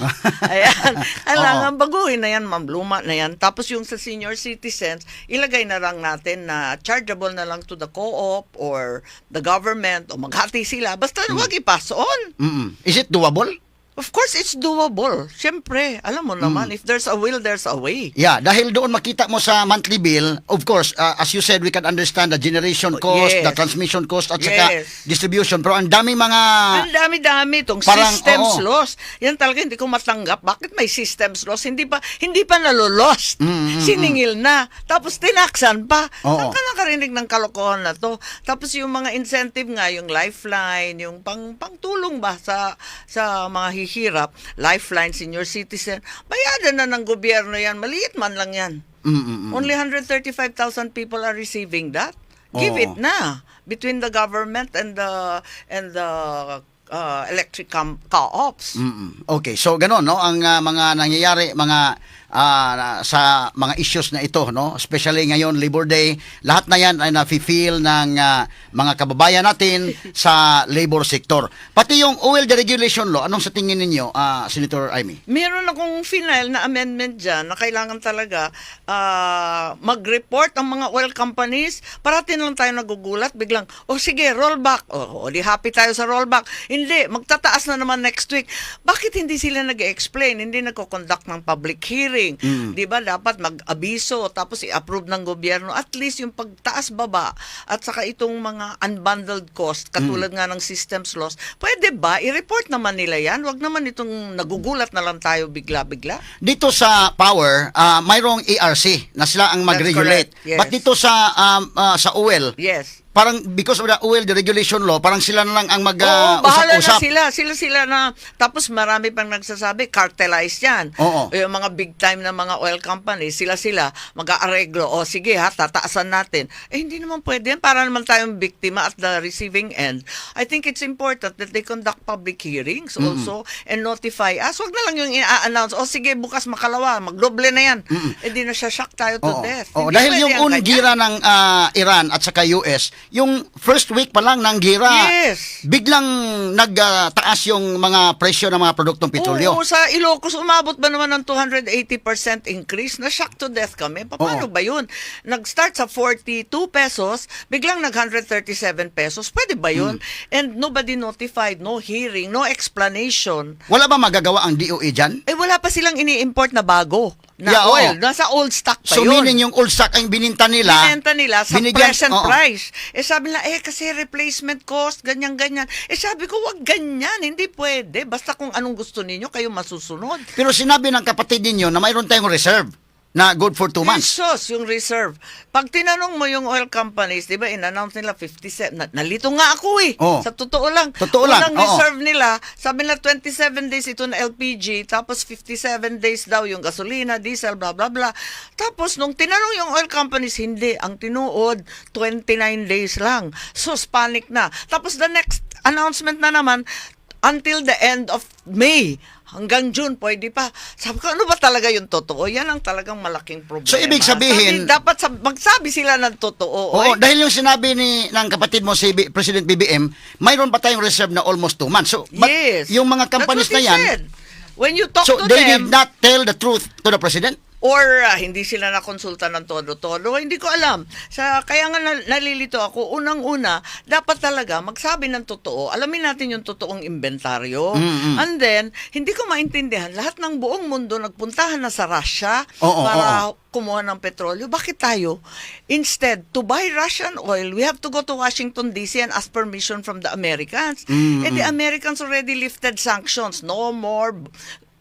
Ayan. Kailangan baguhin na yan, ma'am. Luma na yan. Tapos yung sa senior citizens, ilagay na lang natin na chargeable na lang to the co-op or the government o maghati sila. Basta wag i-pass on.
Is it doable?
Of course, it's doable. Siyempre, alam mo naman, if there's a will, there's a way.
Yeah, dahil doon makita mo sa monthly bill, of course, as you said, we can understand the generation cost,
yes.
the transmission cost, at saka
Yes.
distribution. Pero ang dami mga...
Ang dami-dami itong
Parang,
systems
oo.
loss. Yan talaga hindi ko matanggap. Bakit may systems loss? Hindi pa nalolost. Siningil na. Tapos tinaksan pa.
Oo.
Saan ka nakarinig ng kalokohan na to? Tapos yung mga incentive nga, yung lifeline, yung pangtulong ba sa mga hihirap, lifeline, senior citizen, bayadan na ng gobyerno yan. Maliit man lang yan. Only 135,000 people are receiving that. Give
Oo.
it na between the government and the electric co-ops.
Okay, so gano'n, no? Ang mga nangyayari, mga sa mga issues na ito, no? Especially ngayon, Labor Day, lahat na yan ay nafe-feel ng mga kababayan natin sa labor sector. Pati yung oil deregulation law, anong sa tingin ninyo, Senator Amy?
Meron akong final na amendment dyan na kailangan talaga mag-report ang mga oil companies. Parating lang tayo nagugulat, biglang, sige, rollback. Di happy tayo sa rollback. Hindi, magtataas na naman next week. Bakit hindi sila nag-explain? Hindi nagko-conduct ng public hearing? Di ba dapat mag-abiso tapos i-approve ng gobyerno at least yung pagtaas baba at saka itong mga unbundled cost katulad nga ng systems loss. Pwede ba i-report naman nila yan? Wag naman itong nagugulat na lang tayo bigla-bigla.
Dito sa power, mayroong ERC na sila ang mag-regulate.
correct, yes.
But dito sa oil,
Yes.
parang because of the oil deregulation law, parang sila na lang ang
Oo, bahala
mag-usap-usap.
na sila na, tapos marami pang nagsasabi, cartelized yan.
Oo.
Yung mga big time na mga oil companies, sila mag-aareglo, sige ha, tataasan natin. Hindi naman pwede yan, para naman tayong biktima at the receiving end. I think it's important that they conduct public hearings also and notify us. Wag na lang yung i-announce, sige, bukas makalawa, magdoble na yan. Hindi na siya shock tayo to death.
Oo,
Hindi
dahil
pwede
yung
ang ganyan.
gira ng Iran at saka US, yung first week pa lang ng gira,
Yes.
biglang nagtaas yung mga presyo ng mga produktong petrolyo.
Oo, sa Ilocos, umabot ba naman ng 280% increase? Na-shock to death kami. Paano ba yun? Nag-start sa 42 pesos, biglang nag-137 pesos. Pwede ba yun? And nobody notified, no hearing, no explanation.
Wala ba magagawa ang DOE dyan?
Wala pa silang ini-import na bago na
Yeah,
oil.
oo.
Nasa old stock pa
So
yun.
meaning yung old stock ang bininta nila,
Binenta nila sa
binigyan-
present
oo.
price. Sabi nila, kasi replacement cost, ganyan-ganyan. Sabi ko, wag ganyan. Hindi pwede. Basta kung anong gusto ninyo, kayo masusunod.
Pero sinabi ng kapatid ninyo na mayroon tayong reserve na good for 2 months.
Pesos, yung reserve. Pag tinanong mo yung oil companies, di ba, in-announce nila 57. Nalito nga ako
Oh.
Sa totoo lang.
Totoo lang,
Unang
oo.
reserve nila, sabi nila 27 days ito na LPG, tapos 57 days daw yung gasolina, diesel, blah, blah, blah. Tapos, nung tinanong yung oil companies, hindi. Ang tinuod, 29 days lang. So, panic na. Tapos, the next announcement na naman, until the end of May. Hanggang June, pwede pa. Sabi ko, ano ba talaga yung totoo? Yan ang talagang malaking problema.
So, ibig sabihin-
dapat magsabi sila ng totoo.
Oo,
Oy,
dahil yung sinabi ng kapatid mo si President BBM, mayroon pa tayong reserve na almost 2 months. So, but
yes.
yung mga companies
That's
na
what he
yan,
said. When you talk
so
to
they
them,
did not tell the truth to the President?
or hindi sila nakonsulta ng todo-todo, hindi ko alam. Kaya nga nalilito ako, unang-una, dapat talaga magsabi ng totoo. Alamin natin yung totoong inventaryo. And then, hindi ko maintindihan, lahat ng buong mundo nagpuntahan na sa Russia
Oo,
para kumuha ng petrolyo. Bakit tayo? Instead, to buy Russian oil, we have to go to Washington DC and ask permission from the Americans. And the Americans already lifted sanctions. No more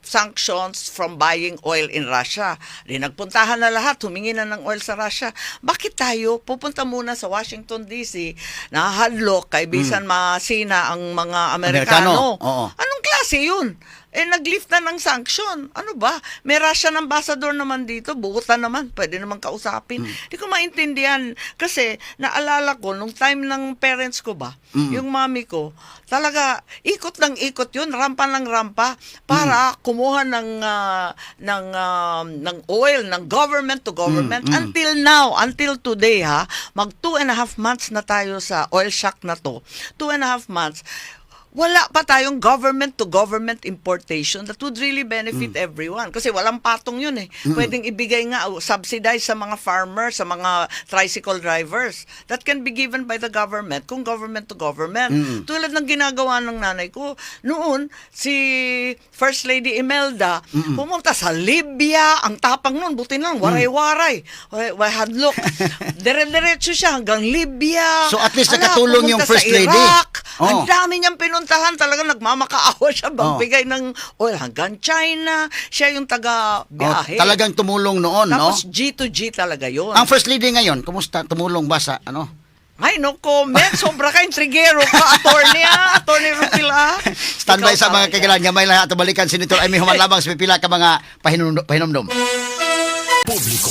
sanctions from buying oil in Russia. Di nagpuntahan na lahat, humingi na ng oil sa Russia. Bakit tayo pupunta muna sa Washington DC na hadlock kay bisan masina ang mga Amerikano?
Oo.
Anong klase yun? Nag-lift na ng sanction. Ano ba? May Russian ambassador naman dito. Bukutan naman. Pwede naman kausapin. Di ko maintindihan. Kasi, naalala ko, nung time ng parents ko ba, yung mami ko, talaga, ikot ng ikot yun, rampa ng rampa, para kumuha ng oil, ng government to government. Until now, until today, mag 2.5 months na tayo sa oil shock na to. 2.5 months. wala pa tayong government-to-government importation that would really benefit everyone. Kasi walang patong yun eh. Pwedeng ibigay nga, subsidize sa mga farmers, sa mga tricycle drivers. That can be given by the government kung government-to-government. Tulad ng ginagawa ng nanay ko. Noon, si First Lady Imelda, pumunta sa Libya. Ang tapang nun, buti lang, waray-waray. Hadlok. Dire-diretso siya hanggang Libya.
So, at least
Ala,
nakatulong yung
pumunta
First
sa
Lady.
Iraq.
Oh.
Ang dami niyang pinuntahan. Talagang nagmamakaawa siya. Magbigay ng oil hanggang China. Siya yung taga-biyahe.
Talagang tumulong noon, no?
Tapos G2G talaga yun.
Ang First Lady ngayon, kumusta? Tumulong ba sa ano?
Ay, no comment. Sobra ka intrigero ka. Attorney Rupila.
Standby sa mga kailangan gamay lang ato balikan si Senator Amy Human Labang sa pipila ka mga pahinumdom.
Publiko,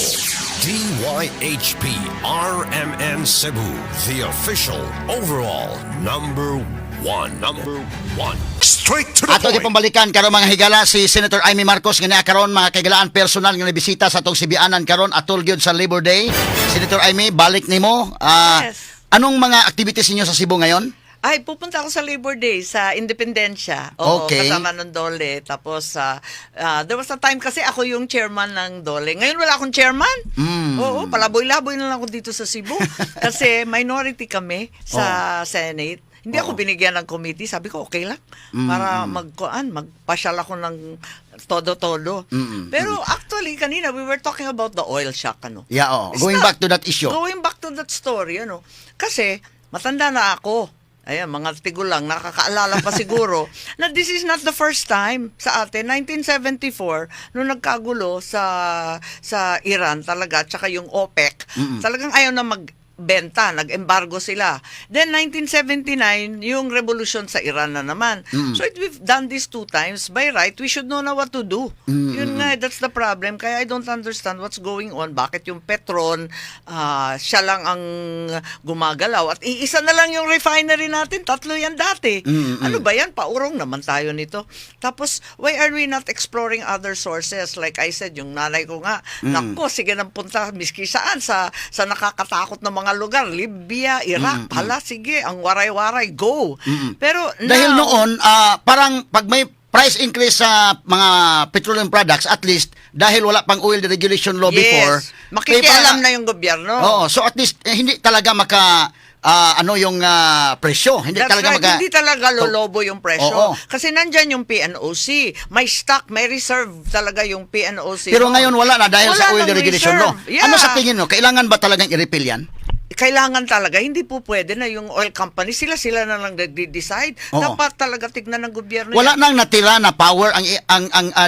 DYHP RMN Cebu, the official overall number one.
Straight to the
Ato
point.
gipambalikan karon mga higala si Senator Amy Marcos nga karon mga kaigalaan personal nga nabisita sa atong Sibianan karon atol gyud sa Labor Day. Senator Amy, balik nimo.
Yes.
Anong mga activities ninyo sa Cebu ngayon?
Ay, pupunta ako sa Labor Day sa Independensya. Oo,
Okay.
kasama ng Dole. Tapos, there was a time kasi ako yung chairman ng Dole. Ngayon wala akong chairman. Oo, palaboy-laboy na lang ako dito sa Cebu. Kasi minority kami sa Senate. Hindi ako binigyan ng committee. Sabi ko, okay lang. Para magpasyal ako ng todo-todo. Pero actually, kanina, we were talking about the oil shock. Ano?
Yeah, going back to that issue.
Going back to that story, ano? Kasi, matanda na ako. Ayan, mga tigulang, nakakaalala pa siguro, na this is not the first time sa atin. 1974, nung nagkagulo sa Iran talaga, tsaka yung OPEC, talagang ayaw na magbenta, nag-embargo sila. Then 1979, yung revolution sa Iran na naman. So we've done this 2 times. By right, we should know na what to do. Yun nga, that's the problem. Kaya I don't understand what's going on. Bakit yung Petron, siya lang ang gumagalaw. At iisa na lang yung refinery natin. 3 yan dati. Ano ba yan? Paurong naman tayo nito. Tapos, why are we not exploring other sources? Like I said, yung nanay ko nga, nako, sige nang punta, miski saan, sa nakakatakot na mga lugar, Libya, Iraq, hala, sige, ang waray-waray, go. Pero
Dahil
now,
noon, parang pag may price increase sa mga petroleum products, at least, dahil wala pang oil deregulation law before,
makikialam na yung gobyerno.
Oo, so at least, hindi talaga yung presyo. Hindi
That's
talaga
right. Hindi talaga lolobo yung presyo.
Oo.
Kasi nandyan yung PNOC. May stock, may reserve talaga yung PNOC.
Pero ngayon wala na dahil
Wala
sa oil
nang
deregulation law.
reserve. Yeah.
Ano sa tingin mo? Kailangan ba talagang i-repeal yan?
Kailangan talaga, hindi po pwede na yung oil company, sila na lang nagde-decide.
Oo.
Dapat talaga tignan ng gobyerno
Wala
yan.
nang natira na power ang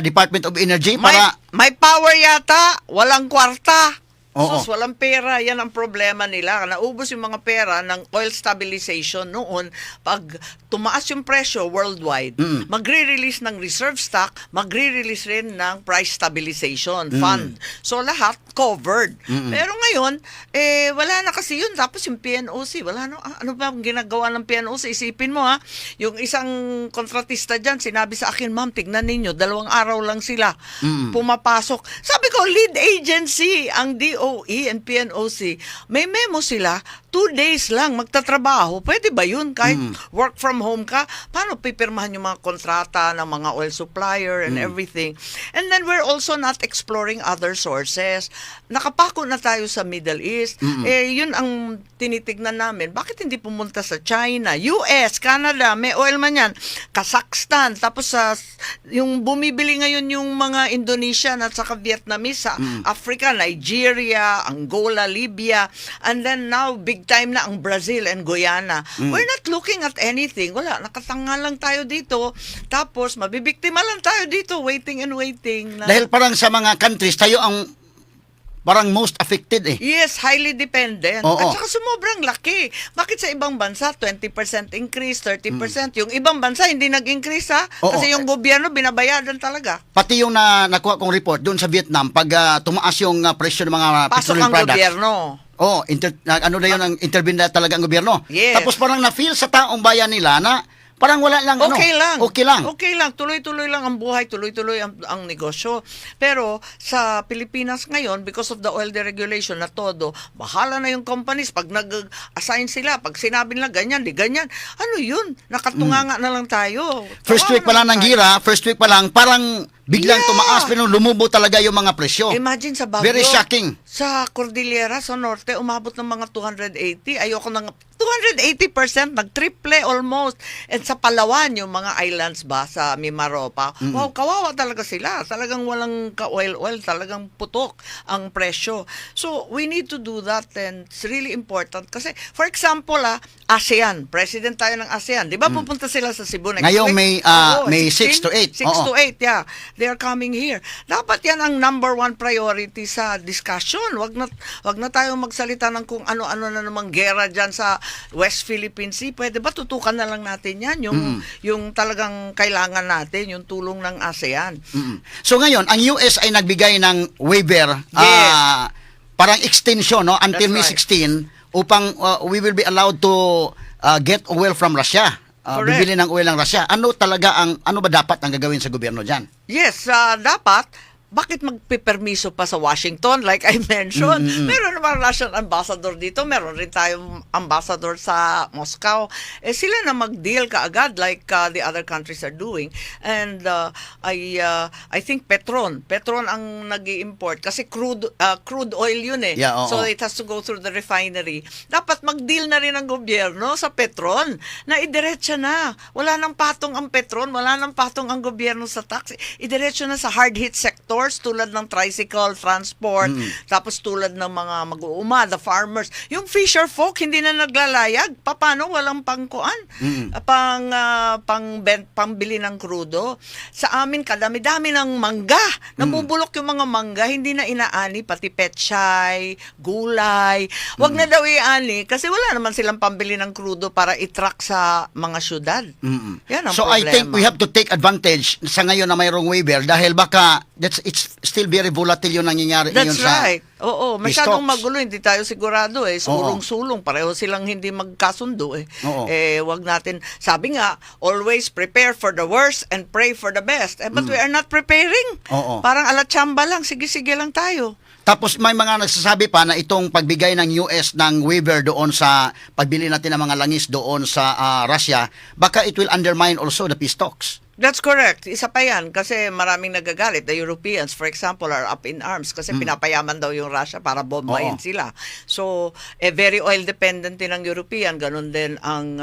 Department of Energy para
May power yata, walang kwarta.
Oo.
Sus, walang pera. Yan ang problema nila. Naubos yung mga pera ng oil stabilization noon. Pag tumaas yung presyo worldwide, magre-release ng reserve stock, magre-release rin ng price stabilization fund. So, lahat covered. Pero ngayon, wala na kasi yun. Tapos yung PNOC, wala na. Ano ba ang ginagawa ng PNOC? Isipin mo yung isang kontratista dyan, sinabi sa akin, ma'am, tignan ninyo, 2 araw lang sila pumapasok. Sabi ko, lead agency, ang DOE and PNOC, may memo sila, 2 days lang magtatrabaho. Pwede ba yun? Kahit work from home ka, paano pipirmahan yung mga kontrata ng mga oil supplier and everything? And then we're also not exploring other sources. Nakapako na tayo sa Middle East. Yun ang tinitignan namin. Bakit hindi pumunta sa China, US, Canada, may oil man yan, Kazakhstan, tapos yung bumibili ngayon yung mga Indonesian at saka Vietnamese sa Africa, Nigeria, Angola, Libya, and then now big time na ang Brazil and Guyana. We're not looking at anything. Wala, nakatanga lang tayo dito. Tapos, mabibiktima lang tayo dito, waiting and waiting.
dahil parang sa mga countries, tayo ang parang most affected eh.
Yes, highly dependent.
Oo.
At saka sumobrang laki. Bakit sa ibang bansa, 20% increase, 30%? Yung ibang bansa, hindi nag-increase
Oo.
Kasi yung gobyerno, binabayaran talaga.
Pati yung nakuha kong report doon sa Vietnam, pag tumaas yung presyo ng mga
Pasok
petroleum
ang
products.
gobyerno.
Ano na yun, ang intervene na talaga ang gobyerno.
Yes.
Tapos parang na-feel sa taong bayan nila na parang wala lang
Okay lang.
Okay lang.
Okay lang. Tuloy-tuloy lang ang buhay, tuloy-tuloy ang negosyo. Pero sa Pilipinas ngayon, because of the oil deregulation na todo, bahala na yung companies. Pag nag-assign sila, pag sinabi nila ganyan, di ganyan. Ano yun? Nakatunganga na lang tayo.
First week pa lang ng gira, first week pa lang, parang biglang
Yeah.
tumaas, pero lumubo talaga yung mga presyo.
Imagine sa Baguio.
Very shocking.
Sa Cordillera, sa Norte, umabot ng mga 280. Ayoko nang 280%, nag-triple almost. And sa Palawan, yung mga islands ba, sa Mimaropa, wow, kawawa talaga sila. Talagang walang ka-oil-oil, talagang putok ang presyo. So, we need to do that and it's really important. Kasi, for example, ASEAN, president tayo ng ASEAN. Di ba pupunta sila sa Cebu next
Ngayong
week?
May 6 to 8.
6 to 8, yeah. They are coming here. Dapat yan ang number one priority sa discussion. Wag na tayong magsalita ng kung ano-ano na namang gera dyan sa West Philippine Sea. Pwede ba tutukan na lang natin yan? Yung talagang kailangan natin, yung tulong ng ASEAN.
So ngayon, ang US ay nagbigay ng waiver,
Yes.
parang extension, no, until May
That's
16 upang we will be allowed to get oil from Russia.
Correct.
Bibili ng oil ng Russia. Ano ba dapat ang gagawin sa gobyerno diyan?
Yes, dapat. Bakit magpipermiso pa sa Washington like I mentioned? Meron naman Russian ambassador dito, meron rin tayong ambassador sa Moscow. Sila na mag-deal kaagad like the other countries are doing. And I think Petron ang nag-i-import kasi crude oil yun eh.
Yeah, oo.
So it has to go through the refinery. Dapat mag-deal na rin ang gobyerno sa Petron na idiretso na. Wala nang patong ang Petron, wala nang patong ang gobyerno sa tax. Idiretso na sa hard hit sector tulad ng tricycle, transport, tapos tulad ng mga mag-uuma, the farmers. Yung fisher folk, hindi na naglalayag. Paano? Walang pangkuan. Pangbili ng krudo. Sa amin, kadami-dami ng mangga. Nabubulok yung mga mangga, hindi na inaani, pati pechay, gulay. Wag na daw iani kasi wala naman silang pambili ng krudo para itruck sa mga syudad. Yan ang
So
problema.
I think we have to take advantage sa ngayon na mayroong waiver dahil baka it's still very volatile yung nangyayari ngayon
That's
sa
right. Oo, masyadong
stocks.
magulo, hindi tayo sigurado eh. Sulong-sulong, pareho silang hindi magkasundo eh.
Oo.
Wag natin, sabi nga, always prepare for the worst and pray for the best. But we are not preparing.
Oo.
Parang alatsamba lang, sige-sige lang tayo.
Tapos may mga nagsasabi pa na itong pagbigay ng US ng waiver doon sa pagbili natin ng mga langis doon sa Russia, baka it will undermine also the peace talks.
That's correct. Isa pa yan kasi maraming nagagalit. The Europeans, for example, are up in arms kasi pinapayaman daw yung Russia para bombahin
Oo.
sila. So, very oil dependent din ang European, ganun din ang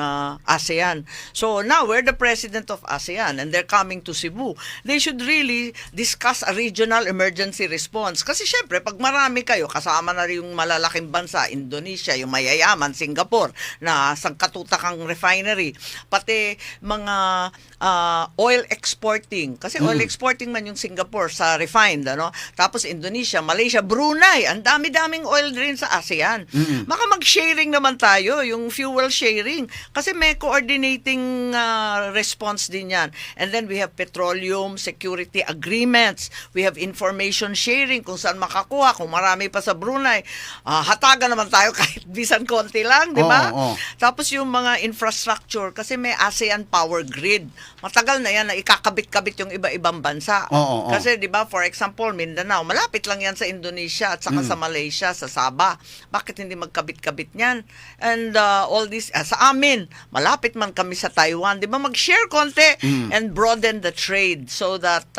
ASEAN. So, now we're the president of ASEAN and they're coming to Cebu. They should really discuss a regional emergency response. Kasi syempre, pag marami kayo, kasama na rin yung malalaking bansa, Indonesia, yung mayayaman, Singapore, na sangkatutakang refinery, pati mga oil exporting. Kasi oil exporting man yung Singapore sa refined, ano? Tapos Indonesia, Malaysia, Brunei. Ang dami-daming oil rin sa ASEAN. Maka mag-sharing naman tayo, yung fuel sharing. Kasi may coordinating response din yan. And then we have petroleum security agreements. We have information sharing kung saan makakuha. Kung marami pa sa Brunei, hatagan naman tayo kahit bisan konti lang, di ba?
Oo.
Tapos yung mga infrastructure, kasi may ASEAN power grid. Matagal na yan na ikakabit-kabit yung iba-ibang bansa.
Oo.
Kasi 'di ba, for example, Mindanao, malapit lang yan sa Indonesia at saka sa Malaysia, sa Sabah. Bakit hindi magkabit-kabit niyan? And all this sa amin, malapit man kami sa Taiwan, 'di ba? Mag-share konti and broaden the trade so that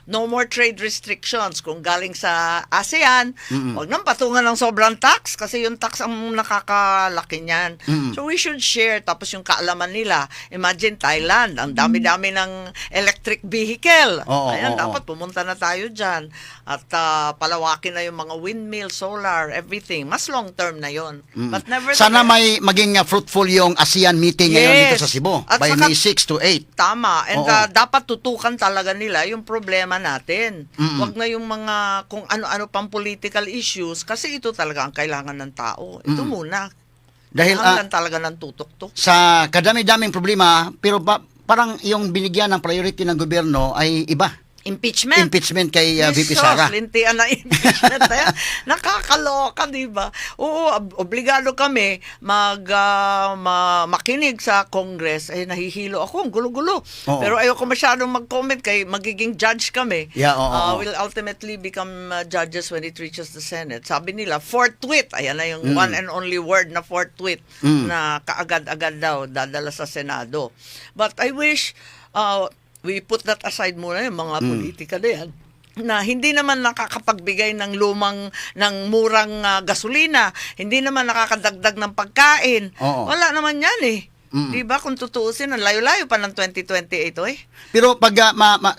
no more trade restrictions kung galing sa ASEAN. Wag nang patungan ng sobrang tax kasi yung tax ang nakakalaki niyan. So we should share tapos yung kaalaman nila. Imagine Thailand, ang dami-dami ng electric vehicle.
Oo,
Ayan,
oo.
dapat pumunta na tayo dyan. At palawakin na yung mga windmill, solar, everything. Mas long term na yon. But nevertheless,
Sana may maging fruitful yung ASEAN meeting ngayon dito sa Cebu
At
by
saka-
May 6 to 8.
Tama. And
Oo.
dapat tutukan talaga nila yung problema natin. Wag na yung mga kung ano-ano pang political issues kasi ito talaga ang kailangan ng tao. Ito muna.
Dahil
Kailangan talaga ng tutok-tok.
sa kadami-daming problema, pero parang yung binigyan ng priority ng gobyerno ay iba.
impeachment
kay VP
Jesus,
Sara.
lintian na impeachment na yan. Nakakaloka, di ba? Oo, obligado kami makinig sa Congress. Nahihilo ako, ang gulo-gulo.
Oo.
Pero ayoko masyadong mag-comment kay magiging judge kami.
Yeah, oo.
Will ultimately become judges when it reaches the Senate. Sabi nila, forthwith. Ayan na yung one and only word na forthwith na kaagad-agad daw dadala sa Senado. But I wish we put that aside muna yung mga politika na yan na hindi naman nakakapagbigay ng murang gasolina, hindi naman nakakadagdag ng pagkain.
Oo.
Wala naman yan eh. Di ba kung tutuusin, ang layo-layo pa ng 2028 eh.
Pero pag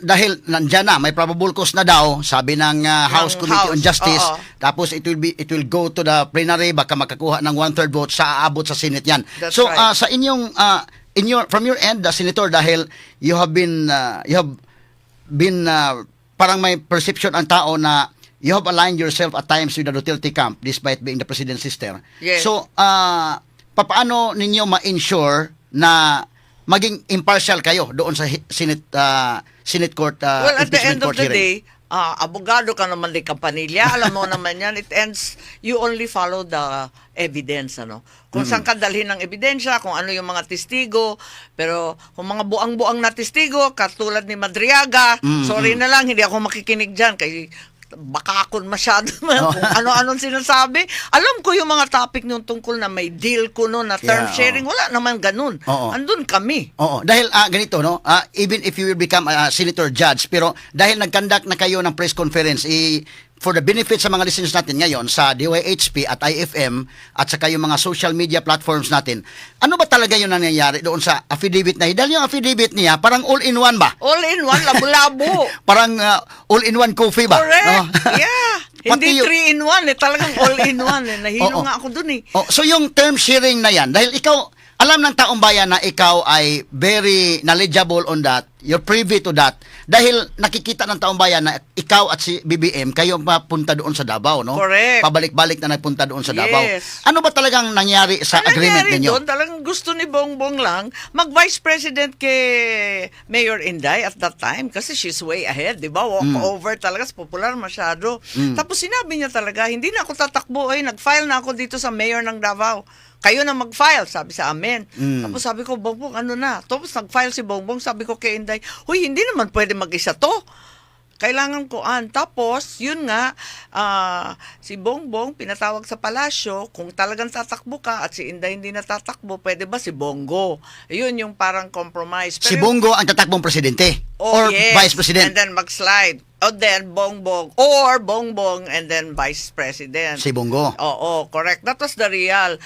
dahil nandiyan na, may probable cause na daw, sabi ng House Committee on
House,
Justice,
oo.
tapos it will go to the plenary, baka makakuha ng 1/3 vote sa aabot sa Senate yan.
That's
So
right.
sa inyong from your end, Senator, dahil you have been parang may perception ang tao na you have aligned yourself at times with the Duterte camp despite being the president's sister.
Yes.
So papaano ninyo ma-ensure na maging impartial kayo doon sa Senate Court
Well, at the
impeachment
end of
court
the
hearing?
day, abogado ka naman ni Campanilla. Alam mo naman yan, you only follow the evidence, ano? Kung saan ka dalhin ng ebidensya, kung ano yung mga testigo, pero kung mga buang-buang na testigo, katulad ni Madriaga, sorry na lang, hindi ako makikinig dyan, kay bakakon masyado man kung ano-anong sinasabi. Alam ko yung mga topic nung tungkol na may deal ko no na term
Yeah,
sharing, wala naman ganun.
Oo.
Andun kami.
Oo, dahil ganito no, even if you will become a senator judge, pero dahil nag-conduct na kayo ng press conference for the benefit sa mga listeners natin ngayon sa DYHP at IFM at sa yung mga social media platforms natin, ano ba talaga yung nangyayari doon sa affidavit na? Dahil yung affidavit niya, parang all-in-one ba?
All-in-one, labo-labo.
Parang all-in-one coffee ba?
Correct.
No?
Yeah.
Pati
Hindi
yung-
3-in-1 talagang all-in-one Nahilo
Oo.
nga ako dun eh.
Oh, so yung term sharing na yan, dahil ikaw, alam ng taong bayan na ikaw ay very knowledgeable on that, you're privy to that, dahil nakikita ng taong bayan na ikaw at si BBM, kayo papunta doon sa Davao, no?
Correct.
Pabalik-balik na nagpunta doon sa Davao.
Yes.
Ano ba talagang nangyari sa
Ang
agreement
nangyari
ninyo?
doon, talagang gusto ni Bongbong lang mag-vice president kay Mayor Inday at that time kasi she's way ahead, di ba? Walk over talaga, popular masyado. Tapos sinabi niya talaga, hindi na ako tatakbo, nag-file na ako dito sa mayor ng Davao. Kayo na mag-file, sabi sa amin. Tapos sabi ko, Bongbong, ano na? Tapos nag-file si Bongbong, sabi ko kay Inday, huy, hindi naman pwede mag-isa to. Kailangan ko Tapos, yun nga, si Bongbong pinatawag sa palasyo, kung talagang tatakbo ka at si Inday hindi natatakbo, pwede ba si Bongo? Yun yung parang compromise.
Si
Pero
Bongo ang tatakbong presidente or
yes.
vice president?
And then mag-slide. O then Bongbong. Or Bongbong and then vice president.
Si Bongo.
Oo, correct. That was the real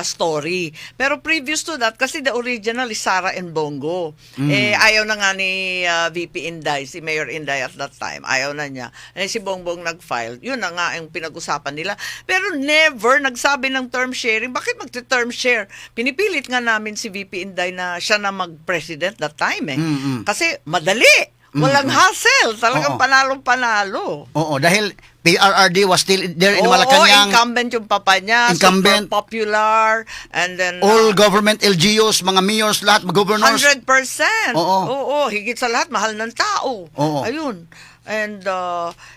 story. Pero previous to that, kasi the original is Sara and Bongo. Ayaw na nga ni VP Inday, si Mayor Inday at that time. Ayaw na niya. Si Bongbong nag-file. Yun na nga ang pinag-usapan nila. Pero never nagsabi ng term sharing. Bakit magte-term share? Pinipilit nga namin si VP Inday na siya na mag-president that time Kasi madali. Walang hassle. Talagang
Oo.
panalo-panalo.
Oo, dahil PRRD was still there in
Oo,
Malacanang.
incumbent yung papa niya.
Incumbent.
Super popular. And then,
All government LGUs, mga mayors, lahat, mga governors.
100%.
Oo.
Oo, higit sa lahat, mahal ng tao.
Oo.
Ayun. And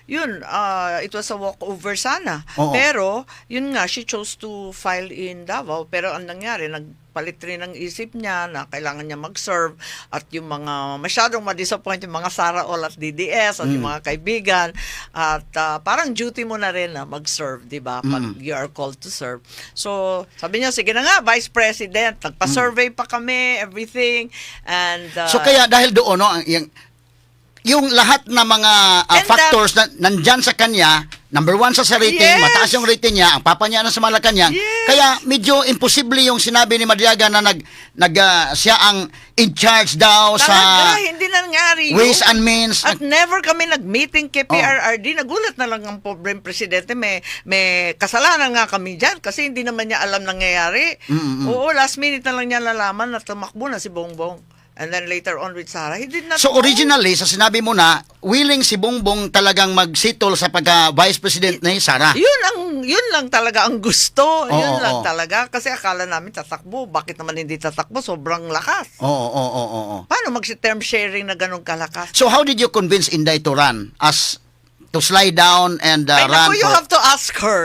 it was a walkover sana.
Oo.
Pero, yun nga, she chose to file in Davao. Pero ang nangyari, nagpalit rin ang isip niya na kailangan niya mag-serve at yung mga masyadong ma-disappoint yung mga Sara All at DDS at yung mga kaibigan at parang duty mo na rin na mag-serve, di ba? Pag you are called to serve. So, sabi niya, sige na nga, Vice President, nagpa-survey pa kami, everything. And
So kaya dahil doon, no, yung lahat na mga
And
factors na nandyan sa kanya, number one sa rating,
Yes.
mataas yung rating niya, ang papa niya na sa Malacanang,
Yes.
kaya medyo imposible yung sinabi ni Madriaga na siya ang in charge daw sa
talaga, hindi nangyari yun.
ways and means.
At never kami nag-meeting kay PRRD. Nagulat na lang ang pobreng presidente. May kasalanan nga kami dyan kasi hindi naman niya alam nangyayari. Oo, last minute na lang niya nalaman na tumakbo na si Bongbong. And then later on with Sara, he did not
So
know.
originally, sa sinabi mo na, willing si Bongbong talagang magsitol sa pagka-vice president ni Sara.
Yun lang talaga ang gusto. Yun
Oo,
lang
oo.
talaga. Kasi akala namin tatakbo. Bakit naman hindi tatakbo? Sobrang lakas.
Oo.
Paano mag-term sharing na ganun kalakas?
So how did you convince Inday to run to slide down and
Ay,
run
naku, you
for...
have to ask her.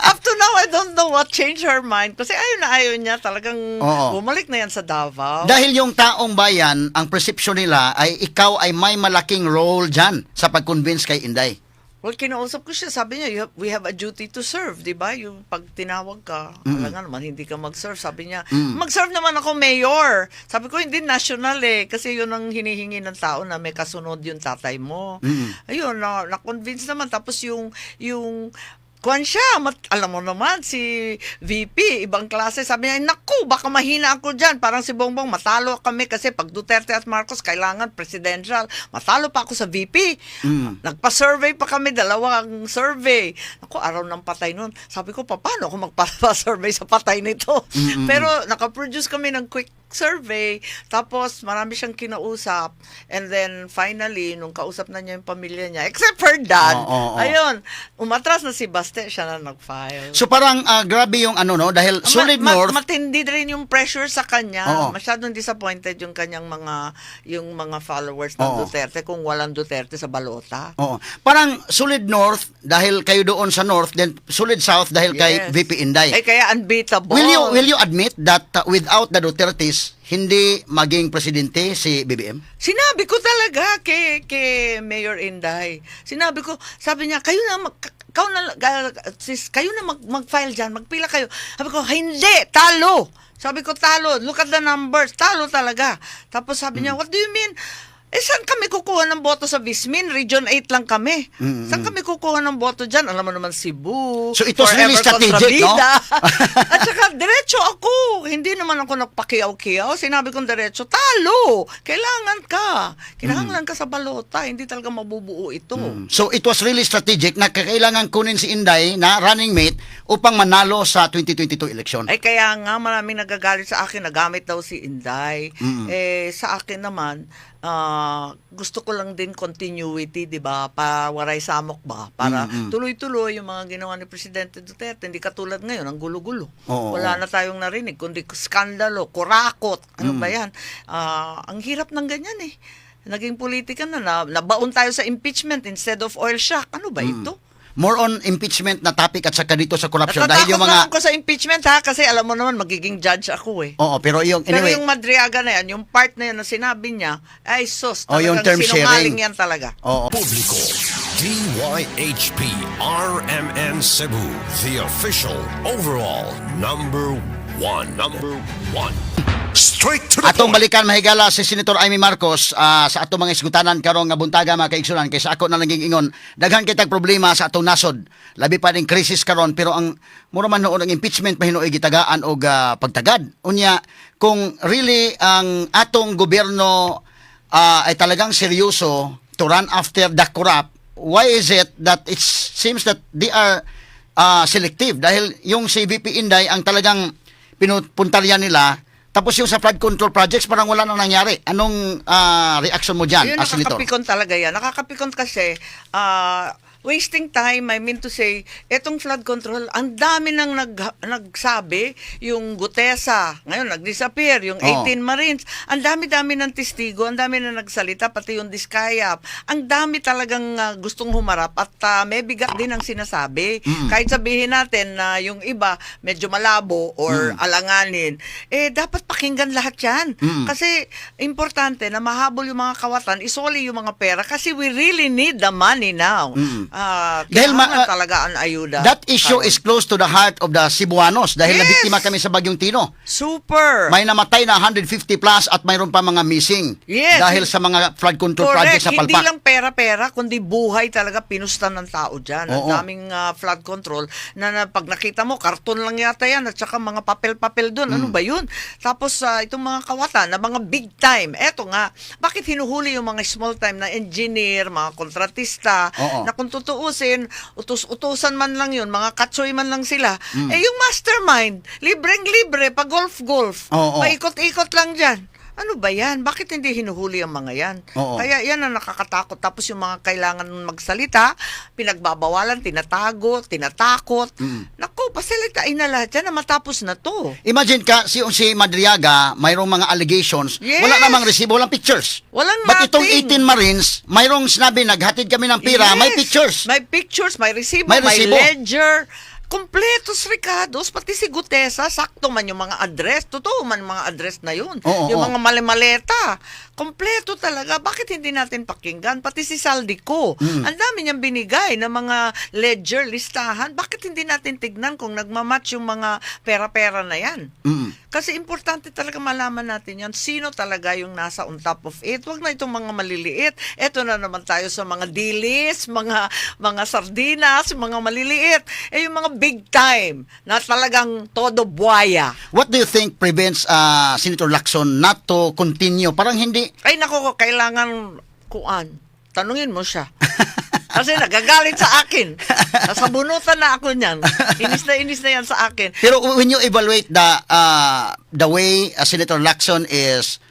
Up to now, I don't know what changed her mind. Kasi ayaw niya. Talagang
Oo.
bumalik na yan sa Davao.
Dahil yung taong bayan, ang perception nila ay ikaw ay may malaking role dyan sa pag-convince kay Inday.
Well, kinausap ko siya. Sabi niya, we have a duty to serve, di ba? Yung pag tinawag ka, kailangan naman hindi ka mag-serve. Sabi niya, mag-serve naman ako, mayor. Sabi ko, hindi national eh. Kasi yun ang hinihingi ng tao na may kasunod yung tatay mo. Ayun, na-convince naman. Tapos yung kuwan siya, alam mo naman, si VP, ibang klase, sabi niya, naku, baka mahina ako dyan. Parang si Bongbong, matalo kami kasi pag Duterte at Marcos, kailangan presidential. Matalo pa ako sa VP. Nagpa-survey pa kami, 2 survey. Naku, araw ng patay nun. Sabi ko, paano ako magpa-survey sa patay nito? Pero nakaproduce kami ng quick survey, tapos marami siyang kinausap, and then finally, nung kausap na niya yung pamilya niya, except her dad, ayun, umatras na si Baste, siya na nag-file.
So parang grabe yung dahil Solid North...
Matindi rin yung pressure sa kanya.
Oo.
Masyadong disappointed yung kanyang mga followers ng Duterte kung walang Duterte sa balota.
Oo. Parang Solid North dahil kayo doon sa North, then Solid South dahil kay
Yes.
VP Inday.
Eh, kaya unbeatable.
Will you admit that without the Dutertes, hindi maging presidente si BBM?
Sinabi ko talaga kay Mayor Inday. Sinabi ko, sabi niya, kayo na mag-file dyan, magpila kayo. Sabi ko, hindi, talo. Sabi ko, talo. Look at the numbers. Talo talaga. Tapos sabi niya, what do you mean? Saan kami kukuha ng boto sa Vismin? Region 8 lang kami. Saan kami kukuha ng boto dyan? Alam mo naman, Cebu.
So it was really
Forever
strategic, no?
Contrabida. At saka, diretso ako. Hindi naman ako nagpakiyaw-kiyaw. Sinabi kong diretso, talo. Kailangan ka. Kailangan ka sa balota. Hindi talaga mabubuo ito.
So it was really strategic na kailangan kunin si Inday na running mate upang manalo sa 2022 election.
Ay kaya nga maraming nagagalit sa akin, nagamit daw si Inday. Sa akin naman, gusto ko lang din continuity, 'di ba? Pawaray samok ba? Para tuloy-tuloy yung mga ginawa ni Presidente Duterte, hindi katulad ngayon ang gulo-gulo. Wala na tayong narinig kundi skandalo, kurakot. Ano ba 'yan? Ang hirap ng ganyan eh. Naging politika na nabaon tayo sa impeachment instead of oil shock. Ano ba ito?
More on impeachment na topic at saka dito sa corruption dahil yung
Natatakot
mga...
naman ko sa impeachment ha, kasi alam mo naman magiging judge ako eh.
Oo, pero yung
Pero
anyway,
yung Madriaga na yan, yung part na yan na sinabi niya, ay sus,
yung
talagang
term
sinungaling
sharing.
yan talaga.
oo.
Publico, DYHP RMN Cebu, the official overall number 1. Number 1.
Straight to the
Atong
point.
balikan mahigala si Senator Amy Marcos sa atong mga isgutanan karong nga buntaga mga kaigsunan kaysa ako na naging ingon daghan kitag problema sa atong nasod labi pa ning krisis karon pero ang mura man noon ang impeachment mahinuoy gitagaan og pagtagad unya kung really ang atong gobyerno ay talagang seryoso to run after the corrupt, why is it that it seems that they are selective dahil yung si VP Inday ang talagang pinupuntaryan nila. Tapos yung sa flood control projects, parang wala nang nangyari. Anong reaction mo dyan,
Yun,
as senator?
nakakapikon talaga yan. Nakakapikon kasi, wasting time, I mean to say, etong flood control, ang dami nang nagsabi, yung Gutesa, ngayon nag-disappear, yung 18 Marines, ang dami-dami ng testigo, ang dami na nagsalita, pati yung Diskayap, ang dami talagang gustong humarap at may bigat din ang sinasabi. Kahit sabihin natin na yung iba medyo malabo or alanganin, dapat pakinggan lahat yan. Kasi importante na mahabol yung mga kawatan, isoli yung mga pera kasi we really need the money now.
Dahil
Kailangan talaga ang ayuda.
That issue is close to the heart of the Cebuanos dahil
Yes!
nabiktima kami sa Bagyong Tino.
Super!
May namatay na 150 plus at mayroon pa mga missing
Yes.
dahil sa mga flood control projects sa
Hindi
Palpak.
lang pera-pera, kundi buhay talaga pinusta ng tao dyan. Ang
Oo.
daming flood control na pag nakita mo, karton lang yata yan at saka mga papel-papel doon. Ano ba yun? Tapos itong mga kawatan na mga big time. Eto nga, bakit hinuhuli yung mga small time na engineer, mga kontratista,
Oo.
na kung tutuusin, utusan man lang yun, mga katsoy man lang sila. Yung mastermind, libreng-libre, pa golf-golf,
Oo.
paikot-ikot lang dyan. Ano ba yan? Bakit hindi hinuhuli ang mga yan?
Oo.
Kaya yan ang nakakatakot. Tapos yung mga kailangan magsalita, pinagbabawalan, tinatago, tinatakot. Naku, pasalitain na lahat yan na matapos na to.
Imagine ka, si Madriaga, mayroong mga allegations,
Yes.
wala namang resibo, walang pictures.
Walang
But itong
nothing.
18 Marines, mayroong sinabi, naghatid kami ng pira, may
Yes.
pictures.
May pictures, may resibo,
May
may,
resibo.
ledger. Kompletos, Ricardos, pati si Gutesa, sakto man yung mga address. Totoo man yung mga address na yun.
Oo,
yung
oo.
mga malimaleta. Kompleto talaga. Bakit hindi natin pakinggan? Pati si Saldico. Ang dami niyang binigay ng mga ledger, listahan. Bakit hindi natin tignan kung nagmamatch yung mga pera-pera na yan? Kasi importante talaga malaman natin yan. Sino talaga yung nasa on top of it? Huwag na itong mga maliliit. Eto na naman tayo sa mga dilis, mga sardinas, mga maliliit. Eh yung mga big time na talagang todo buwaya.
What do you think prevents Senator Lacson not to continue? Parang hindi.
Ay nako, kailangan kuan. Tanungin mo siya. Kasi nagagalit sa akin. Nasabunutan na ako niyan. Inis na yan sa akin.
Pero when you evaluate the way Senator Lacson is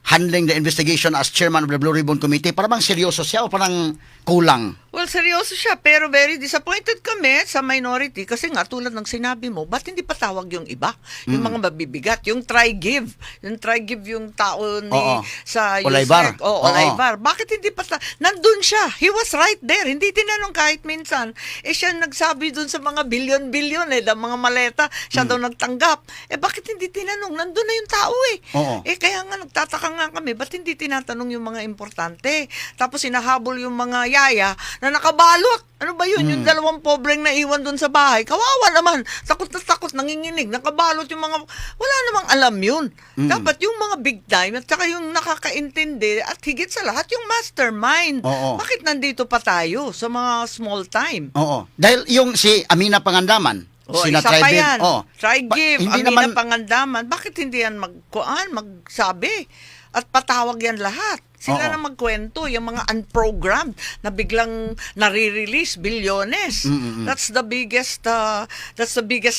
handling the investigation as chairman of the Blue Ribbon Committee, parang bang seryoso siya o parang kulang?
Well, seryoso siya, pero very disappointed kami sa minority kasi nga, tulad ng sinabi mo, ba't hindi patawag yung iba? Yung mga mabibigat, yung try-give. Yung try-give yung tao ni
Oo.
sa
Olaybar.
USEC. Oo, Olaybar. Bakit hindi nandun siya. He was right there. Hindi tinanong kahit minsan. Eh, siya nagsabi dun sa mga bilyon-bilyon ng mga maleta. Siya daw nagtanggap. Eh, bakit hindi tinanong? Nandun na yung tao eh.
Oo.
Eh, kaya nga nagtataka nga kami, ba't hindi tinatanong yung mga importante? Tapos hinahabol yung mga yaya na nakabalot. Ano ba yun? Yung dalawang pobreng naiwan doon sa bahay. Kawawa naman. Takot na takot, nanginginig. Nakabalot yung mga... Wala namang alam yun. Dapat yung mga big time at saka yung nakakaintindi at higit sa lahat yung mastermind.
Oo.
Bakit nandito pa tayo sa mga small time?
Oo. Dahil yung si Amina Pangandaman,
Isa pa
Tribe,
yan. Try give,
hindi
Amina
naman
Pangandaman. Bakit hindi yan magsabi? At patawag yan lahat. Sila
Oo.
na magkwento, yung mga unprogrammed na biglang nare-release bilyones. That's the biggest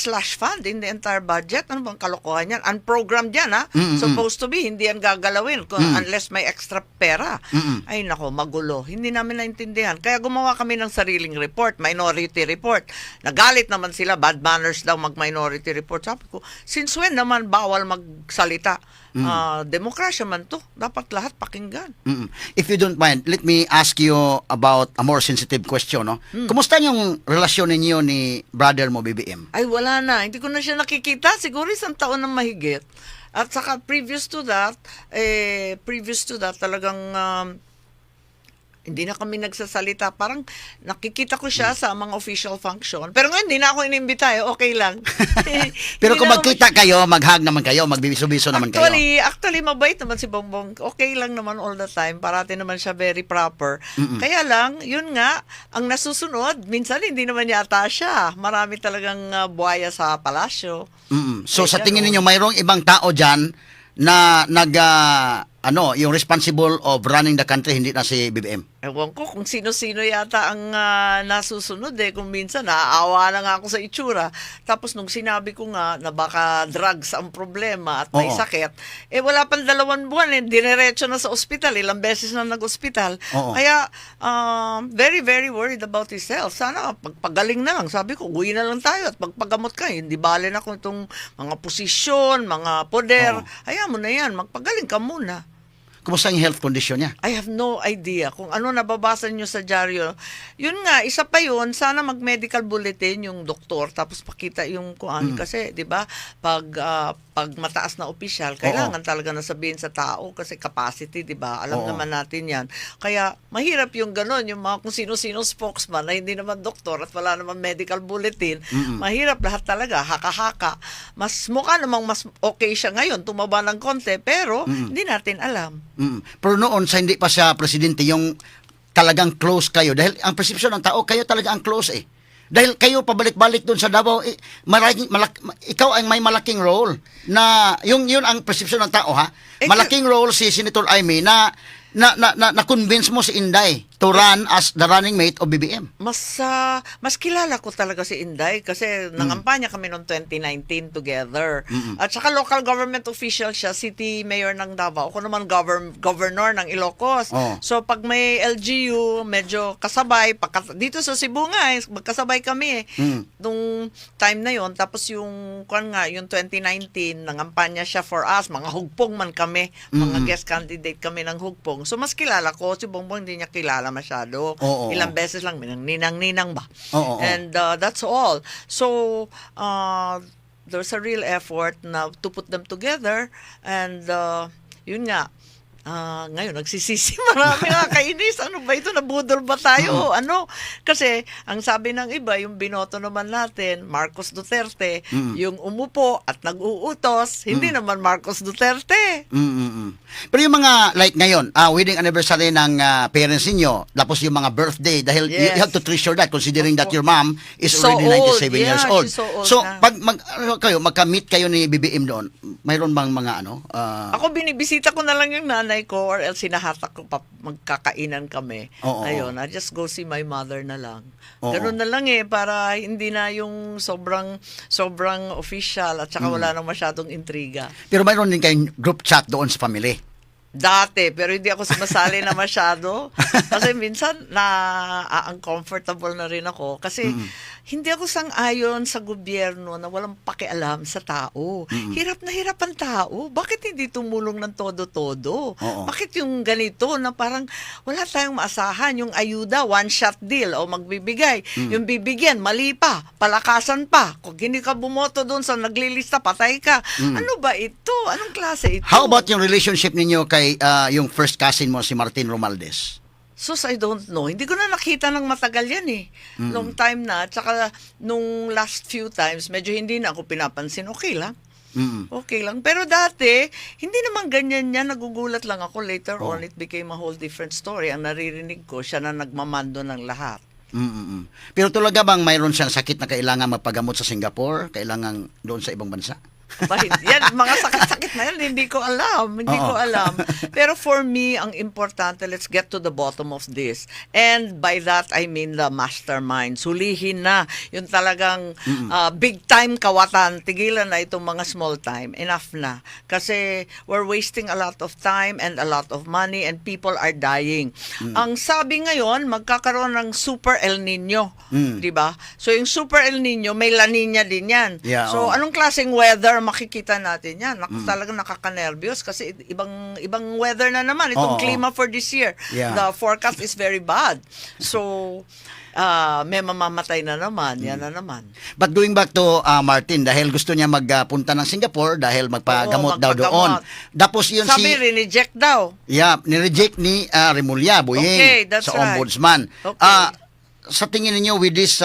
slush fund in the entire budget. Ano bang kalokohan yan? Unprogrammed yan, ha? Supposed to be, hindi yan gagalawin unless may extra pera. Ay nako, magulo. Hindi namin naintindihan. Kaya gumawa kami ng sariling report, minority report. Nagalit naman sila, bad manners daw mag-minority report. Sabi ko, since when naman bawal magsalita? Demokrasya man to. Dapat lahat pakinggan.
If you don't mind, let me ask you about a more sensitive question. No? Kumusta yung relasyon ninyo ni brother mo, BBM?
Ay, wala na. Hindi ko na siya nakikita. Siguro isang taon na mahigit. At saka previous to that, talagang hindi na kami nagsasalita. Parang nakikita ko siya sa mga official function. Pero ngayon, hindi na ako inimbita. Okay lang.
Pero
Hindi
kung
na ako
magkita kayo, mag-hug naman kayo, magbibiso-biso naman kayo.
Actually, mabait naman si Bongbong. Okay lang naman all the time. Parati naman siya very proper. Kaya lang, yun nga, ang nasusunod, minsan hindi naman yata siya. Marami talagang buhaya sa palasyo.
So
Ay,
sa tingin
ganun.
ninyo, mayroong ibang tao dyan na yung responsible of running the country, hindi na si BBM?
Ewan ko kung sino-sino yata ang nasusunod eh. Kung minsan, naaawa na nga ako sa itsura. Tapos nung sinabi ko nga na baka drugs ang problema at may
Oo.
sakit, eh wala pang 2 buwan eh. Dinerecho na sa ospital. Ilang beses na nag-ospital.
Oo.
Kaya, very, very worried about his health. Sana pagpagaling na lang. Sabi ko, uwi na lang tayo at pagpagamot ka. Hindi bale na kung itong mga posisyon, mga poder.
Oo.
Hayaan mo na yan. Magpagaling ka muna.
Kumusta ang health condition niya?
I have no idea kung ano nababasa nyo sa dyaryo. Yun nga, isa pa yun, sana mag-medical bulletin yung doktor tapos pakita yung kuan. Kasi, di ba, pag mataas na opisyal, kailangan talaga nasabihin sa tao kasi capacity, di ba? Alam
Oo.
naman natin yan. Kaya, mahirap yung ganon, yung mga kung sino-sino spokesman na hindi naman doktor at wala naman medical bulletin. Mahirap lahat talaga, haka-haka. Mukha namang mas okay siya ngayon, tumaba ng konti, pero hindi natin alam.
Pero noon, sa hindi pa siya presidente, yung talagang close kayo. Dahil ang perception ng tao, kayo talaga ang close eh. Dahil kayo pabalik-balik doon sa Davao, ikaw ang may malaking role na yun ang perception ng tao, ha?
Eh,
Malaking role si Senator Amy na convince mo si Inday to run as the running mate of BBM.
Mas kilala ko talaga si Inday kasi nangampanya kami noong 2019 together. At saka local government official siya, city mayor ng Davao. Ako naman governor ng Ilocos.
Oh.
So pag may LGU, medyo kasabay. Dito sa Cebu nga, magkasabay kami nung time na yon. Tapos yung 2019, nangampanya siya for us. Mga hugpong man kami. Mga guest candidate kami ng hugpong. So mas kilala ko. Si Bongbong hindi niya kilala masyado.
Oo.
Ilang beses lang, ninang-ninang ba?
Oo.
And that's all. So, there's a real effort na to put them together. And yun nga, ngayon, nagsisisi. Marami nakakainis. Ano ba ito? Nabudol ba tayo? Ano? Kasi, ang sabi ng iba, yung binoto naman natin, Marcos Duterte, yung umupo at nag-uutos, hindi naman Marcos Duterte.
Pero yung mga, like ngayon, wedding anniversary ng parents ninyo, tapos yung mga birthday, dahil you
Yes.
have to treasure that, considering that your mom is
So
already 97
old.
years
Yeah,
old.
she's so old
So,
na.
pag magka-meet kayo ni BBM doon, mayroon bang mga
Ako, binibisita ko na lang yung nanay ko or else sinahatak ko pa, magkakainan kami.
Oo.
Ayun, I just go see my mother na lang.
Oo.
Ganun na lang para hindi na yung sobrang official at saka wala nang masyadong intriga.
pero mayroon din kayong group chat doon sa family?
Dati, pero hindi ako sumasali na masyado. Kasi minsan, uncomfortable na rin ako. Kasi hindi ako sang-ayon sa gobyerno na walang pakialam sa tao. Hirap na hirap ang tao. Bakit hindi tumulong ng todo-todo?
Oo.
Bakit yung ganito na parang wala tayong maasahan? Yung ayuda, one-shot deal o magbibigay. Yung bibigyan, mali pa, palakasan pa. Kung hindi ka bumoto doon sa naglilista, patay ka. Ano ba ito? Anong klase ito?
How about yung relationship ninyo kay yung first cousin mo, si Martin Romualdez?
Sus, I don't know. Hindi ko na nakita ng matagal yan eh. Long time na. Tsaka nung last few times, medyo hindi na ako pinapansin. Okay lang. Okay lang. Pero dati, hindi naman ganyan yan. Nagugulat lang ako. Later on, it became a whole different story. Ang naririnig ko, siya na nagmamando ng lahat.
Pero talaga bang mayroon siyang sakit na kailangan magpagamot sa Singapore? Kailangan doon sa ibang bansa?
Yan, mga sakit-sakit na yan, hindi ko alam. Hindi ko alam. Pero for me, ang importante, let's get to the bottom of this. And by that, I mean the mastermind. Sulihin na. Yung talagang big time kawatan. Tigilan na itong mga small time. Enough na. Kasi we're wasting a lot of time and a lot of money and people are dying. Ang sabi ngayon, magkakaroon ng Super El Nino. Diba? So yung Super El Nino, may La Nina din yan.
Yeah,
So
oo.
anong klaseng weather makikita natin yan? Talagang nakaka-nervyos kasi ibang weather na naman itong
Oo.
klima for this year.
Yeah.
The forecast is very bad. So, may mamamatay na naman. Yan na naman.
But going back to Martin, dahil gusto niya magpunta ng Singapore dahil magpagamot
Oo,
daw doon.
magpagamot.
Tapos yun
Sabi, rineject daw.
nireject ni Remulla Buying
Okay, that's
sa
right.
ombudsman.
Okay.
Sa tingin niyo with this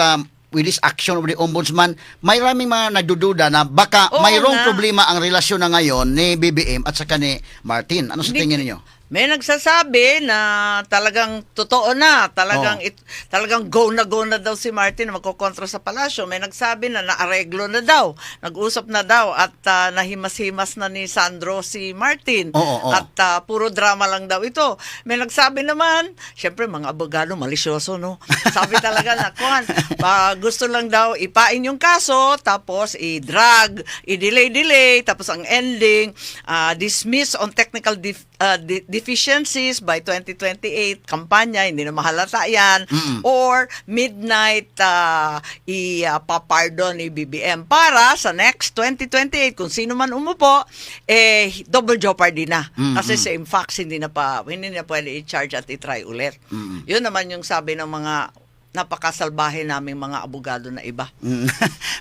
action of the ombudsman, may maraming mga nagdududa na baka
Oo
mayroong
nga.
problema ang relasyon na ngayon ni BBM at saka ni Martin. Ano sa tingin niyo?
May nagsasabi na talagang totoo na, talagang go na daw si Martin na magkokontra sa palasyo. May nagsabi na naareglo na daw, nag-usap na daw at nahimas-himas na ni Sandro si Martin.
Oo.
At puro drama lang daw ito. May nagsabi naman, syempre mga abogado malisyoso, no? Sabi talaga na, gusto lang daw ipain yung kaso, tapos i-drag, i-delay, tapos ang ending, dismiss on technical deficiencies by 2028, kampanya, hindi na mahalata yan, or midnight ipapardon ni BBM para sa next 2028, kung sino man umupo, double jeopardy na. Kasi same facts, hindi na pwede i-charge at i-try ulit. Yun naman yung sabi ng mga napakasalbahe naming mga abogado na iba.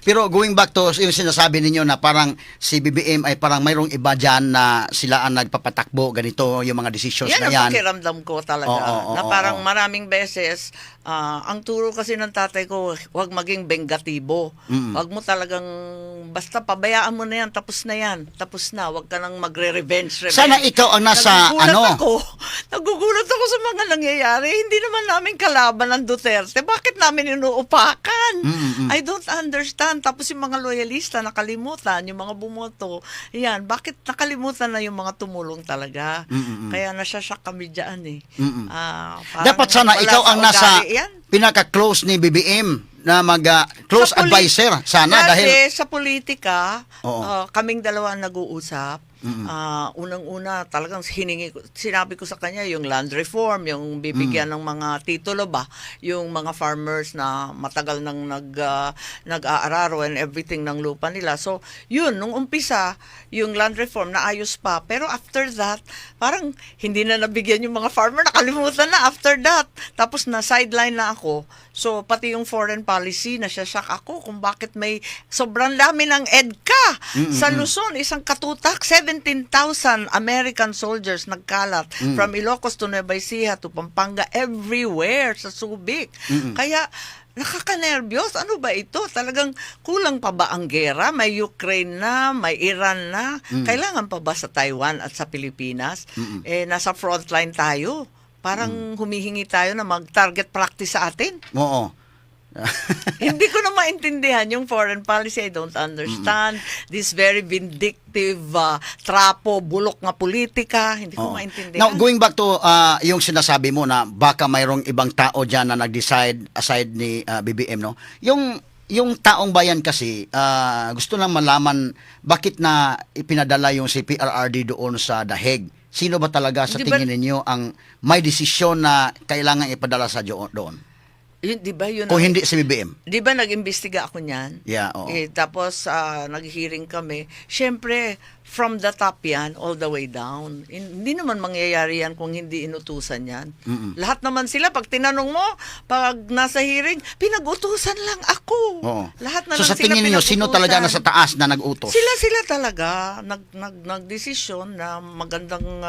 Pero going back to yung sinasabi ninyo na parang si BBM ay parang mayroong iba dyan na sila ang nagpapatakbo, ganito yung mga decisions
Yan
na
ang
yan.
pakiramdam ko talaga.
Oo,
na parang maraming beses, ang turo kasi ng tatay ko, huwag maging bengatibo. Huwag mo talagang, basta pabayaan mo na yan, tapos na, huwag ka nang magre-revenge.
Sana ikaw ang nasa
Nagugulat ako sa mga nangyayari. Hindi naman namin kalaban ng Duterte. bakit namin inuupakan?
Mm-mm.
I don't understand. Tapos yung mga loyalista nakalimutan, yung mga bumoto, yan, bakit nakalimutan na yung mga tumulong talaga?
Mm-mm.
Kaya nasasyak kami dyan eh.
Mm-mm.
Parang
Dapat sana
wala
ikaw
sa
ang nasa
ugali yan.
pinaka-close ni BBM na close
Sa
advisor sana
Dati,
dahil
sa politika,
Oo.
kaming dalawa ang nag-uusap. Unang-una, talagang sinabi ko sa kanya yung land reform, yung bibigyan ng mga titulo ba, yung mga farmers na matagal nang nag-aararo and everything ng lupa nila. So, yun, nung umpisa, yung land reform naayos pa. Pero after that, parang hindi na nabigyan yung mga farmer, nakalimutan na after that. Tapos na-sideline na ako. So, pati yung foreign policy, nasasyak ako kung bakit may sobrang dami ng EDCA sa Luzon. Isang katutak, 17,000 American soldiers nagkalat from Ilocos to Nueva Ecija to Pampanga, everywhere sa Subic. Kaya, nakakanerbiyos. Ano ba ito? Talagang kulang pa ba ang gera? May Ukraine na, may Iran na. Kailangan pa ba sa Taiwan at sa Pilipinas? Nasa frontline tayo. Parang humihingi tayo na mag-target practice sa atin.
oo.
Hindi ko na maintindihan yung foreign policy. I don't understand. This very vindictive, trapo, bulok nga politika. Hindi ko
Oo.
maintindihan.
Now, going back to yung sinasabi mo na baka mayroong ibang tao dyan na nag-decide aside ni BBM, no? Yung taong bayan kasi, gusto lang malaman bakit na ipinadala yung si PRRD doon sa Daheg. Sino ba talaga sa
Di ba-
tingin ninyo ang may desisyon na kailangan ipadala sa doon?
Yun, di ba yun?
Kung hindi si BBM?
Di ba nag-imbestiga ako niyan?
Yeah, oo.
Tapos nag-hearing kami. Siyempre, from the top yan, all the way down. Hindi naman mangyayari yan kung hindi inutusan yan. Lahat naman sila, pag tinanong mo, pag nasa hearing, pinag-utusan lang ako.
Oo.
Lahat na
So
lang
sa tingin niyo, sino talaga nasa taas na nag-utos?
Sila talaga nagdesisyon na magandang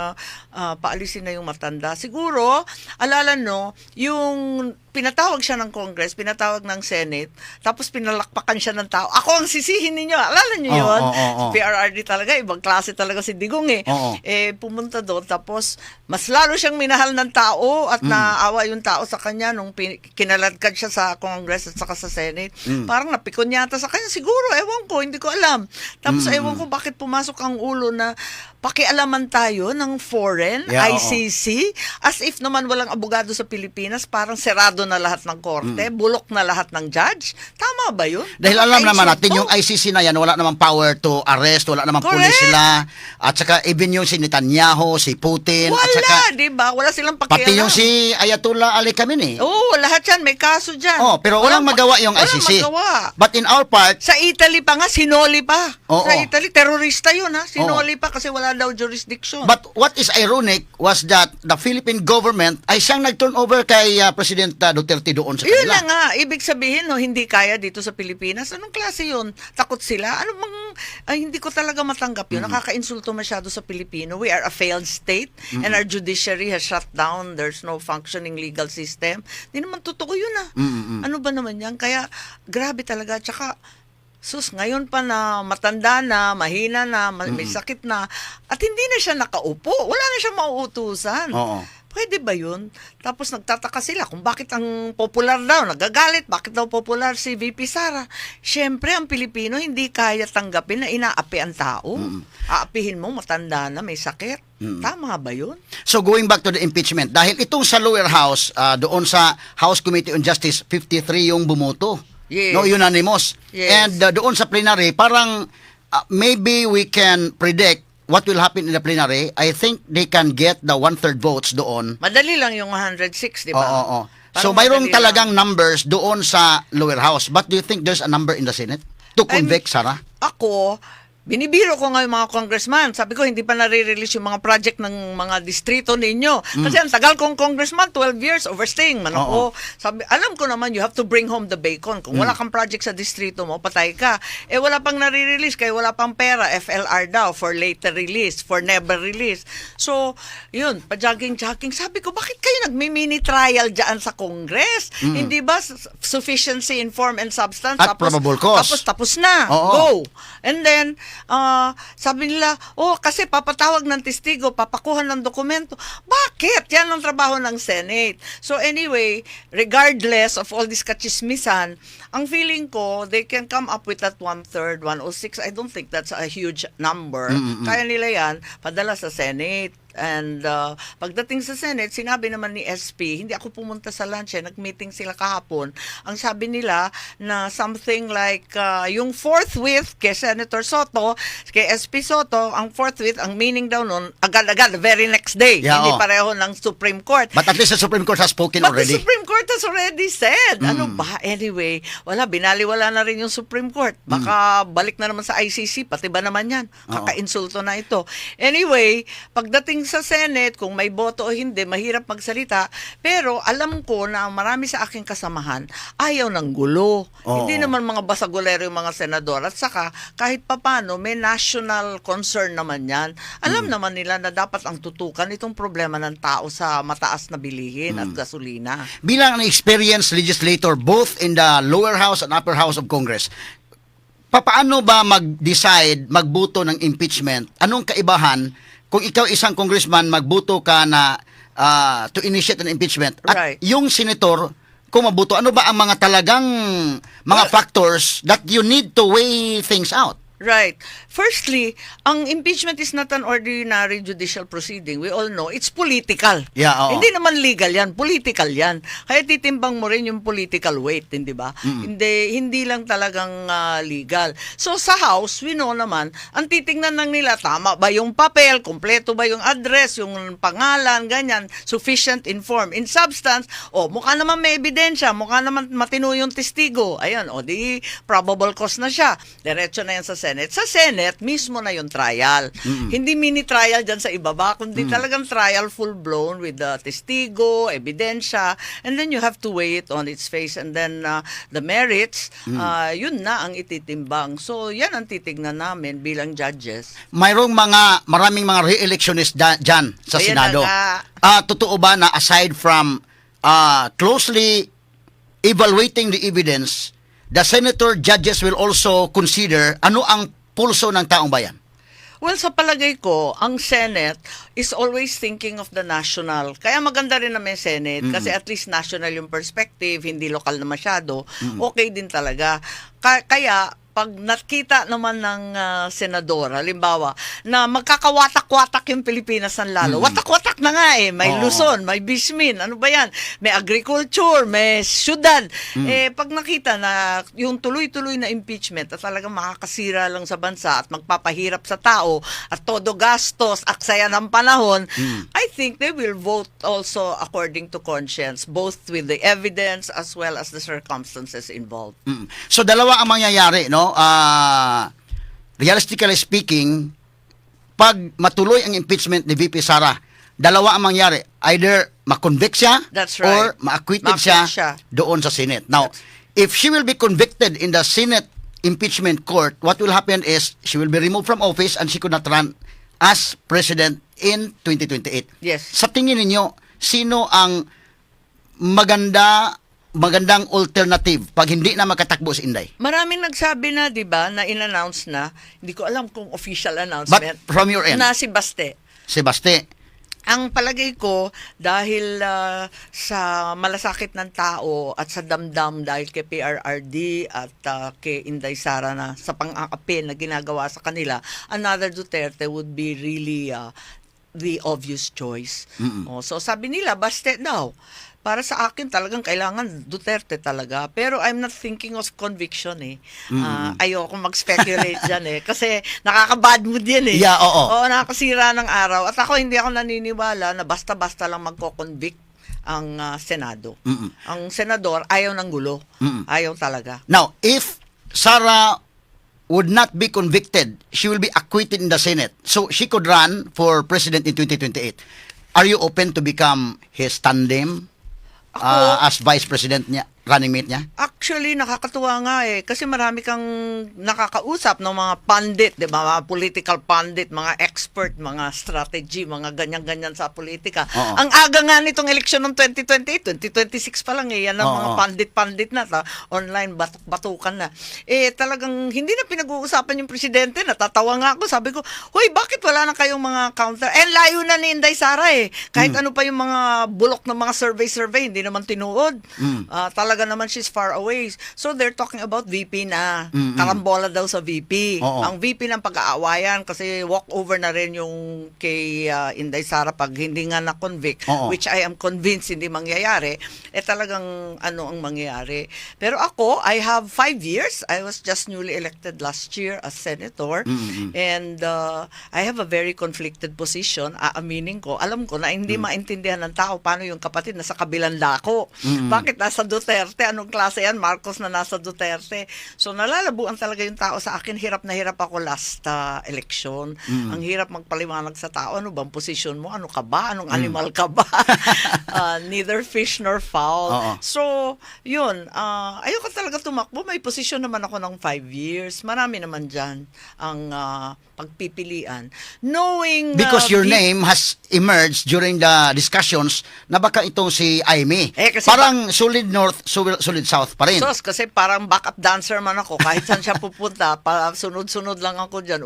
paalisin na yung matanda. Siguro, alala no, yung pinatawag siya ng Congress, pinatawag ng Senate, tapos pinalakpakan siya ng tao. Ako ang sisihin ninyo. Alala niyo
Oo,
yun?
oo.
PRRD talaga, ibang klase talaga si Digong eh.
Oo.
Pumunta doon, tapos mas lalo siyang minahal ng tao at naawa yung tao sa kanya nung kinaladkad siya sa Congress at saka sa Senate. Parang napikon yata sa kanya. Siguro, ewan ko, hindi ko alam. Tapos ewan ko bakit pumasok ang ulo na pakialaman tayo ng foreign,
Yeah, oo.
ICC, as if naman walang abogado sa Pilipinas, parang serado na lahat ng korte, bulok na lahat ng judge. Tama ba yun?
Dahil alam naman natin,
Nakaka-insulto.
yung ICC na yan, wala namang power to arrest, wala namang
Correct.
police sila. At saka even yung si Netanyahu, si Putin, at saka
Wala, di ba? Wala silang pakialam.
pati yung si Ayatollah Ali Khamenei.
Oo, lahat yan. May kaso dyan.
Oh, pero walang magawa yung ICC.
Walang magawa.
But in our part,
Sa Italy pa nga, sinoli pa.
Oo.
Sa Italy, terorista yun ha. Sinoli pa kasi wala daw jurisdiction.
but what is ironic was that the Philippine government ay siyang nag-turn over kay President Duterte doon sa
Yun
kanila.
na nga, ibig sabihin, no, hindi kaya dito sa Pilipinas. Anong klase yun? Takot sila? Ano bang, hindi ko talaga matanggap yun. Nakaka-insulto masyado sa Pilipino. We are a failed state and our judiciary has shut down. There's no functioning legal system. Hindi naman totoo yun Ano ba naman yan? Kaya, grabe talaga. Tsaka, ngayon pa na matanda na, mahina na, may sakit na, at hindi na siya nakaupo. Wala na siya mauutusan.
Oo.
Pwede ba yun? Tapos nagtataka sila kung bakit ang popular daw, nagagalit, bakit daw popular si VP Sara. Siyempre, ang Pilipino hindi kaya tanggapin na inaapi ang tao. Aapihin mo, matanda na, may sakit. Tama ba yun?
So going back to the impeachment, dahil itong sa lower house, doon sa House Committee on Justice, 53 yung bumoto.
Yes.
No, unanimous.
Yes.
And doon sa plenary, parang maybe we can predict what will happen in the plenary. I think they can get the 1/3 votes doon.
Madali lang yung 106, di
Oo,
ba?
oo.
Parang
So mayroong
madali
talagang numbers doon sa lower house. But do you think there's a number in the Senate to convict, Sara?
Ako, binibiro ko nga yung mga congressman. Sabi ko, hindi pa nare-release yung mga project ng mga distrito ninyo. Kasi ang tagal kong congressman, 12 years, overstaying man ako. Sabi, alam ko naman, you have to bring home the bacon. Kung wala kang project sa distrito mo, patay ka. Wala pang nare-release, kaya wala pang pera. FLR daw, for later release, for never release. So, yun, pa-jogging-jogging. Sabi ko, bakit kayo nagmi-mini trial dyan sa Congress? Hindi ba sufficiency in form and substance?
At probable cause.
Tapos na.
Oo.
Go. And then, sabi nila, kasi papatawag ng testigo, papakuha ng dokumento. Bakit? Yan ang trabaho ng Senate. So anyway, regardless of all this kachismisan, ang feeling ko, they can come up with that 1/3, 106. I don't think that's a huge number. Kaya nila yan, padala sa Senate. And pagdating sa Senate, sinabi naman ni SP, hindi ako pumunta sa lunch, nag-meeting sila kahapon. Ang sabi nila na something like yung forthwith kay Senator Soto, kay SP Soto, ang forthwith, ang meaning daw nun, agad-agad, the very next day.
Yeah,
Hindi
oh.
pareho ng Supreme Court.
But at least the Supreme Court has spoken
But
already.
the Supreme Court has already said. Ano ba? Anyway, binaliwala na rin yung Supreme Court. Baka balik na naman sa ICC, pati ba naman yan? Kaka-insulto na ito. Anyway, pagdating sa Senate, kung may boto o hindi, mahirap magsalita. Pero alam ko na marami sa aking kasamahan, ayaw ng gulo.
Oo.
Hindi naman mga basagulero yung mga senador. At saka, kahit papano, may national concern naman yan. Alam naman nila na dapat ang tutukan itong problema ng tao sa mataas na bilihin at gasolina.
Bilang an experienced legislator both in the lower house and upper house of Congress, paano ba mag-decide, magboto ng impeachment? Anong kaibahan kung ikaw isang congressman, magboto ka na to initiate an impeachment at
Right.
yung senator, kung maboto, ano ba ang mga talagang mga factors that you need to weigh things out?
Right. Firstly, ang impeachment is not an ordinary judicial proceeding. We all know, it's political.
Yeah, oo.
Hindi naman legal yan, political yan. Kaya titimbang mo rin yung political weight, hindi ba? Hindi lang talagang legal. So sa House, we know naman, ang titingnan lang nila, tama ba yung papel, kompleto ba yung address, yung pangalan, ganyan, sufficient, informed. In substance, mukha naman may ebidensya, mukha naman matino yung testigo. Ayun, di probable cause na siya. Diretso na yan sa Senate. Sa Senate, mismo na yung trial. Hindi mini-trial dyan sa ibaba, kundi talagang trial full-blown with the testigo, ebidensya, and then you have to weigh it on its face. And then the merits, yun na ang ititimbang. So, yan ang titignan namin bilang judges.
Maraming mga re-electionist dyan sa
Ayan
Senado.
na nga.
Totoo ba na aside from closely evaluating the evidence, the senator judges will also consider ano ang pulso ng taong bayan?
Well, sa palagay ko, ang Senate is always thinking of the national. Kaya maganda rin na may Senate kasi at least national yung perspective, hindi lokal na masyado. Okay din talaga. Kaya, pag nakita naman ng senador, halimbawa, na magkakawatak-watak yung Pilipinas ng lalo. Watak-watak na nga may Luzon, may Bismin, ano ba yan? May agriculture, may syudad. Pag nakita na yung tuloy-tuloy na impeachment at talagang makakasira lang sa bansa at magpapahirap sa tao at todo gastos, aksaya ng panahon, I think they will vote also according to conscience, both with the evidence as well as the circumstances involved.
So dalawa ang mangyayari, no? Realistically speaking, pag matuloy ang impeachment ni VP Sara, dalawa ang mangyari. Either makonvict siya
That's right.
or ma-acquitted
Ma-acquit
siya
siya.
doon sa Senate. Now, if she will be convicted in the Senate impeachment court, what will happen is she will be removed from office and she could not run as president in 2028.
Yes.
Sa tingin ninyo, sino ang magandang alternative pag hindi na makatakbo si Inday?
Maraming nagsabi na, di ba, na in-announce na, hindi ko alam kung official
But
announcement,
from your end,
na si Baste.
si Baste,
Ang palagay ko, dahil sa malasakit ng tao at sa damdam dahil kay PRRD at kay Inday Sara na sa pang-aapil na ginagawa sa kanila, another Duterte would be really the obvious choice. So sabi nila, Baste daw. Para sa akin talagang kailangan Duterte talaga. Pero I'm not thinking of conviction ayoko mag-speculate dyan kasi nakaka-bad mood yan
Yeah, oo.
Oo, nakakasira ng araw. At ako hindi ako naniniwala na basta-basta lang magko-convict ang Senado. Ang senador ayaw ng gulo. Ayaw talaga.
Now, if Sara would not be convicted, she will be acquitted in the Senate. So, she could run for president in 2028. Are you open to become his tandem
Ako,
as vice president niya, running mate niya?
Actually, nakakatuwa nga kasi marami kang nakakausap ng mga pundit, di ba? Mga political pundit, mga expert, mga strategy, mga ganyan-ganyan sa politika.
Oo.
Ang aga nga nitong eleksyon ng 2028, 2026 pa lang yan ang mga
Oo.
pundit-pundit na, online, batuk-batukan na. Talagang hindi na pinag-uusapan yung presidente, natatawa nga ako, sabi ko, hoy, bakit wala na kayong mga counter? Layo na ni Inday Sara Kahit ano pa yung mga bulok ng mga survey, hindi naman tinuod. Talaga naman she's far away. So they're talking about VP na. Karambola daw sa VP.
Oo.
Ang VP ng pag-aawayan kasi walk over na rin yung kay Inday Sara pag hindi nga na-convict,
Oo.
which I am convinced hindi mangyayari, talagang ano ang mangyayari. Pero ako, I have 5 years. I was just newly elected last year as senator. And I have a very conflicted position. Aaminin ko. Alam ko na hindi maintindihan ng tao paano yung kapatid nasa kabilang dako. Bakit nasa Duterte? Anong klase yan? Marcos na nasa Duterte. So nalalabuan talaga yung tao sa akin. Hirap na hirap ako last election. Ang hirap magpaliwanag sa tao. Ano bang position mo? Ano ka ba? Anong animal ka ba? Neither fish nor fowl.
Oo.
So, yun. Ayoko talaga tumakbo. May posisyon naman ako ng 5 years. Marami naman dyan ang pagpipilian. Knowing...
Because your name has emerged during the discussions na baka itong si Aimee.
Kasi
parang solid north, solid south pa rin.
Sos, kasi parang backup dancer man ako. Kahit saan siya pupunta, sunod-sunod lang ako dyan.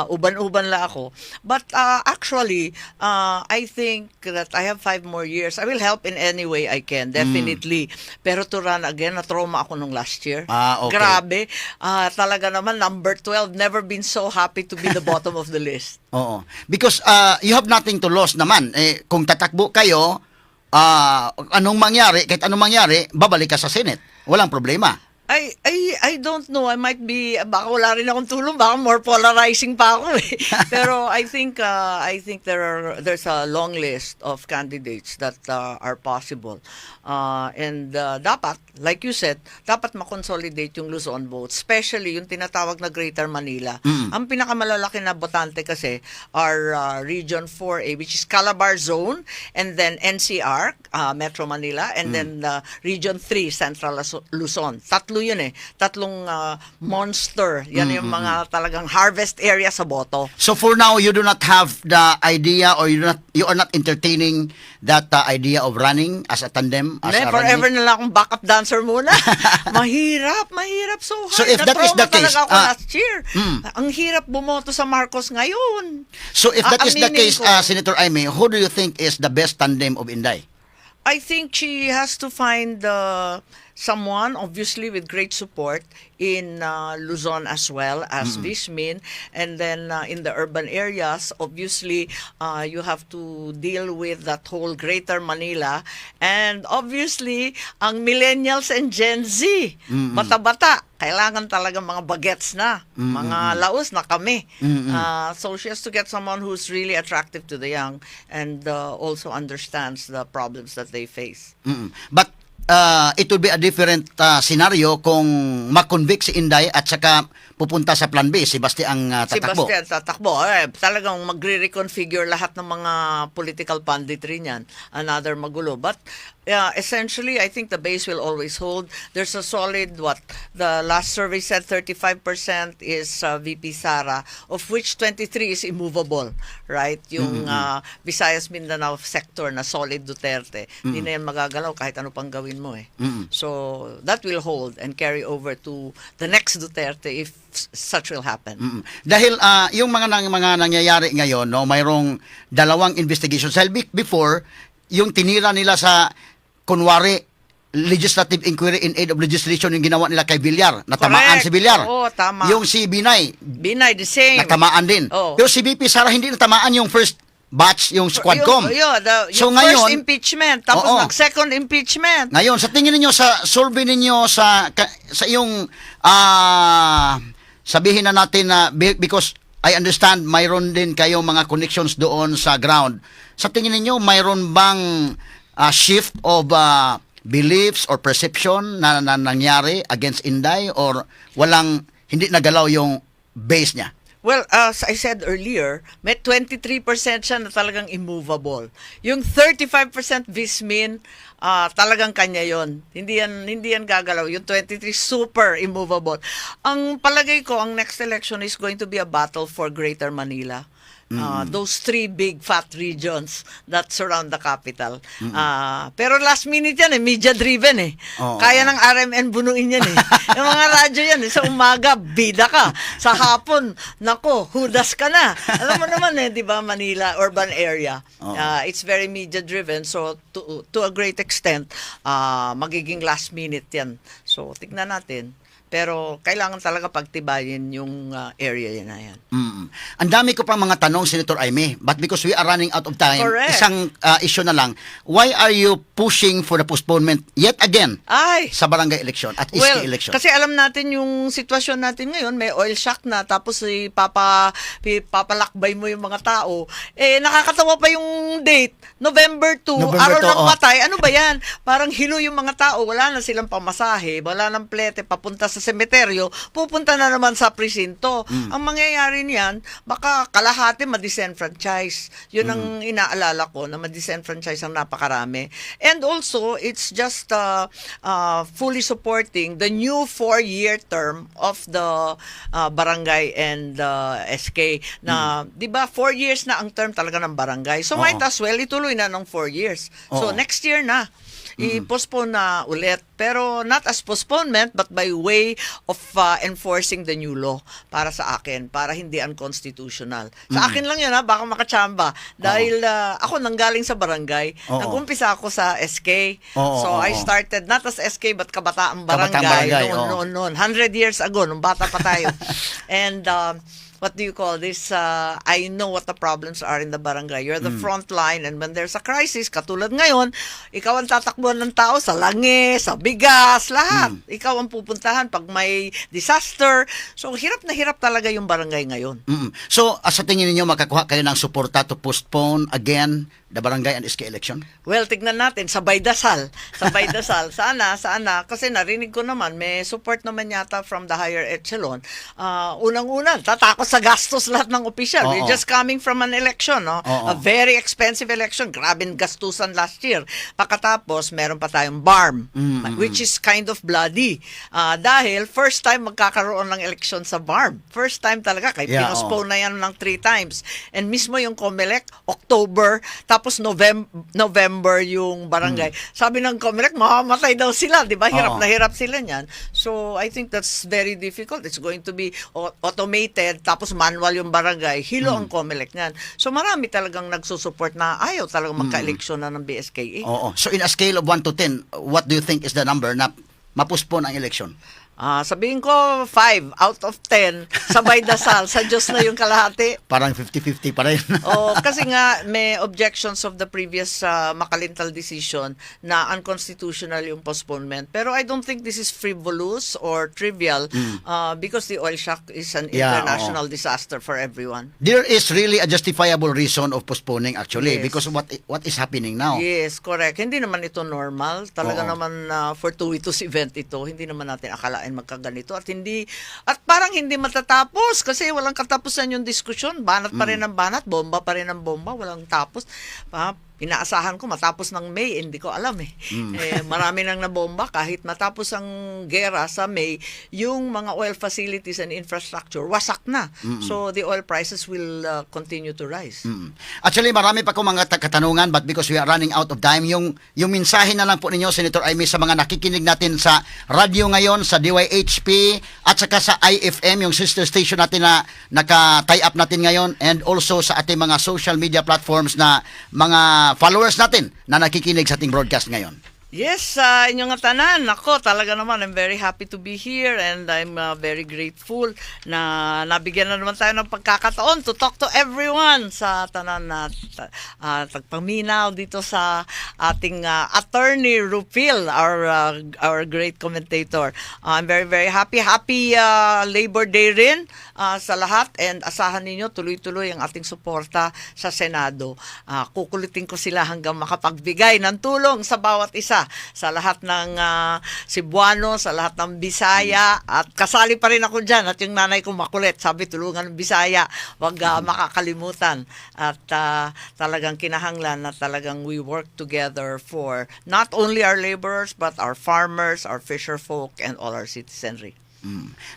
Uban-uban lang ako. But actually, I think that I have 5 more years. I will help in any way I can, definitely. Pero to run again, na-trauma ako nung last year.
Okay.
Grabe. Talaga naman, number 12, never been so happy to be the bottom of the list.
Oo. Because you have nothing to lose naman. Kung tatakbo kayo, anong mangyari, kahit anong mangyari, babalik ka sa Senate. Walang problema.
I don't know. I might be, baka wala rin akong tulong, baka more polarizing pa ako Pero I think there's a long list of candidates that are possible. And dapat, like you said, dapat makonsolidate yung Luzon vote, especially yung tinatawag na Greater Manila. Ang pinakamalalaki na botante kasi are Region 4A, which is Calabar Zone, and then NCR, Metro Manila, and then Region 3, Central Luzon. Tatlo yun tatlong monster. Yan yung mga talagang harvest area sa boto.
So for now, you do not have the idea or you are not entertaining that idea of running as a tandem? As a
Forever
running?
na lang akong backup dancer muna. mahirap so hard.
So if that is the case,
talaga ako last year. Ang hirap bumoto sa Marcos ngayon.
So if that is the
Aaminin
case,
ko.
Senator Aimee, who do you think is the best tandem of Inday?
I think she has to find someone, obviously, with great support in Luzon as well as Vismin. And then in the urban areas, obviously, you have to deal with that whole Greater Manila. And obviously, ang millennials and Gen Z, bata-bata, kailangan talaga mga bagets na, mga laos na kami. So she has to get someone who's really attractive to the young and also understands the problems that they face.
But it will be a different scenario kung makonvict si Inday at saka pupunta sa Plan B, si Basti ang
Si
tatakbo.
Bastian tatakbo. Talagang magre-reconfigure lahat ng mga political punditry niyan. Another magulo. But essentially, I think the base will always hold. There's a solid, the last survey said 35% is VP Sara, of which 23 is immovable. Right? Yung Visayas Mindanao sector na solid Duterte. Hindi na yan magagalaw kahit ano pang gawin mo So that will hold and carry over to the next Duterte if such will happen.
Dahil yung mga nangyayari ngayon, no, mayroong dalawang investigations. Dahil before, yung tinira nila sa kunwari legislative inquiry in aid of legislation yung ginawa nila kay Villar. Natamaan
Correct.
si Villar.
Oo, tama.
Yung si Binay,
Binay, the same.
natamaan din.
Oo.
Pero si VP Sara hindi natamaan yung first batch, yung Squadcom.
Yung first impeachment, tapos nag-second impeachment.
Ngayon, sa tingin ninyo, sa survey ninyo, sa iyong, sabihin na natin na, because I understand, mayroon din kayong mga connections doon sa ground. Sa tingin ninyo, mayroon bang shift of beliefs or perception na nangyari against Inday or hindi nagalaw yung base niya?
Well, as I said earlier, may 23% siya na talagang immovable. Yung 35% vismin, talagang kanya yon. Hindi yan gagalaw. Yung 23 super immovable. Ang palagay ko, ang next election is going to be a battle for Greater Manila. Those three big fat regions that surround the capital. Pero last minute yan media driven
Oo.
Kaya ng RMN bunuin yan Yung mga radyo yan sa umaga, bida ka. Sa hapon, nako, hudas ka na. Alam mo naman di ba, Manila, urban area. It's very media driven. So, to a great extent, magiging last minute yan. So, tignan natin. Pero kailangan talaga pagtibayin yung area yan na yan.
Ang dami ko pang mga tanong, Senator Aimee, but because we are running out of time,
Correct.
isang issue na lang. Why are you pushing for the postponement yet again
Ay!
sa barangay election at
Well,
iski election?
kasi alam natin yung sitwasyon natin ngayon, may oil shock na, tapos papalakbay mo yung mga tao. Nakakatawa pa yung date, November 2,
November
araw
2,
ng
oh.
patay. Ano ba yan? Parang hilo yung mga tao, wala na silang pamasahe, wala nang plete, papunta sa semeteryo, pupunta na naman sa presinto. Ang mangyayari niyan, baka kalahati ma-disenfranchise. Yun ang inaalala ko, na ma-disenfranchise ang napakarami. And also, it's just fully supporting the new 4-year term of the barangay and SK na, di ba, 4 years na ang term talaga ng barangay. So, might as well, ituloy na ng 4 years. So,
Oo.
next year na. I-postpone na ulit. Pero not as postponement, but by way of enforcing the new law para sa akin, para hindi unconstitutional. Sa akin lang yun, baka makachamba. Dahil ako nanggaling sa barangay,
Oo.
nag-umpisa ako sa SK.
Oo,
So I
oo.
started not as SK, but Kabataang
Kabataang
Barangay.
Barangay, oo.
Noon. 100 years ago, nung bata pa tayo. And what do you call this? I know what the problems are in the barangay. You're the front line, and when there's a crisis, katulad ngayon, ikaw ang tatakbuhan ng tao sa langi, sa bigas, lahat. Ikaw ang pupuntahan pag may disaster. So, hirap na hirap talaga yung barangay ngayon.
So, sa tingin ninyo, makakuha kayo ng suporta to postpone again the barangay and SK election?
Well, tignan natin, sabay dasal. Sabay dasal. Sana, kasi narinig ko naman, may support naman yata from the higher echelon. Unang-una, tatakot sa gastos lahat ng opisyal.
Oo.
We're just coming from an election, no?
Oo.
A very expensive election. Grabing gastusan last year. Pagkatapos, meron pa tayong BARM, which is kind of bloody. Dahil, first time magkakaroon ng election sa BARM. First time talaga. Kaya
Yeah,
pinospone na yan ng 3 times. And mismo yung COMELEC, October, tapos November yung barangay. Sabi ng COMELEC, mamamatay daw sila, di ba? Hirap
Oo.
na hirap sila niyan. So, I think that's very difficult. It's going to be automated, tapos manual yung barangay. Hilo ang COMELEC niyan. So, marami talagang nagsusupport na ayaw talagang magka-eleksyon na ng BSKE.
Oo. So, in a scale of 1 to 10, what do you think is the number na mapuspone ang election?
Sabihin ko, 5 out of 10, sabay dasal. Sa Diyos na yung kalahati.
Parang 50-50 pa rin.
Kasi nga may objections of the previous Makalintal decision na unconstitutional yung postponement. Pero I don't think this is frivolous or trivial because the oil shock is an
Yeah,
international disaster for everyone.
There is really a justifiable reason of postponing actually
Yes.
because what is happening now.
Yes, correct. Hindi naman ito normal. Talaga
Oo.
naman fortuitous event ito. Hindi naman natin akalain magkaganito at parang hindi matatapos kasi walang katapusan yung diskusyon. Banat pa rin ang banat, bomba pa rin ang bomba, walang tapos. Inaasahan ko matapos ng May, hindi ko alam marami nang nabomba kahit matapos ang gera sa May, yung mga oil facilities and infrastructure wasak na. So the oil prices will continue to rise.
Actually, marami pa ko mga katanungan but because we are running out of time, yung mensahe na lang po ninyo, Senator Aimee, sa mga nakikinig natin sa radyo ngayon, sa DYHP at saka sa IFM, yung sister station natin na naka-tie up natin ngayon, and also sa ating mga social media platforms na mga followers natin na nakikinig sa ating broadcast ngayon.
Yes, inyong nga tanan. Ako, talaga naman, I'm very happy to be here and I'm very grateful na nabigyan na naman tayo ng pagkakataon to talk to everyone sa tanan na tagpaminaw dito sa ating attorney Rupil, our great commentator. I'm very, very happy. Happy Labor Day rin sa lahat and asahan ninyo tuloy-tuloy ang ating suporta sa Senado. Kukulitin ko sila hanggang makapagbigay ng tulong sa bawat isa kita sa lahat ng Cebuano, sa lahat ng Bisaya, at kasali pa rin ako dyan, at yung nanay ko makulit, sabi tulungan ng Bisaya, wag makakalimutan, at talagang kinahanglan na talagang we work together for not only our laborers but our farmers, our fisher folk, and all our citizenry.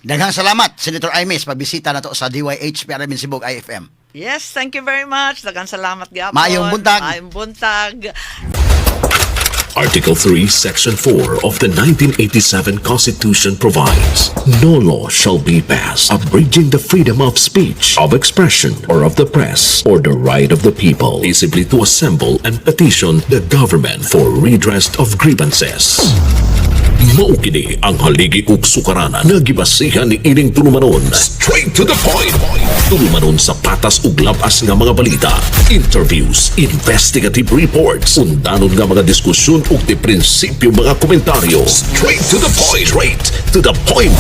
Daghang salamat, Senator Imes, pagbisita na to sa DYH PRM Sibug IFM.
Yes, thank you very much. Daghang salamat gyapon.
Maayong buntag.
Maayong buntag.
Article 3, Section 4 of the 1987 Constitution provides, no law shall be passed abridging the freedom of speech, of expression, or of the press, or the right of the people peaceably to assemble and petition the government for redress of grievances. Maukini ang haligi ug sukaranan nga gibasihan ni ining tulumanon.
Straight to the point.
Tulumanon sa patas ug labas nga mga balita, interviews, investigative reports, undanon nga mga diskusyon ug di prinsipyo mga komentaryo.
Straight to the point.
Straight to the point.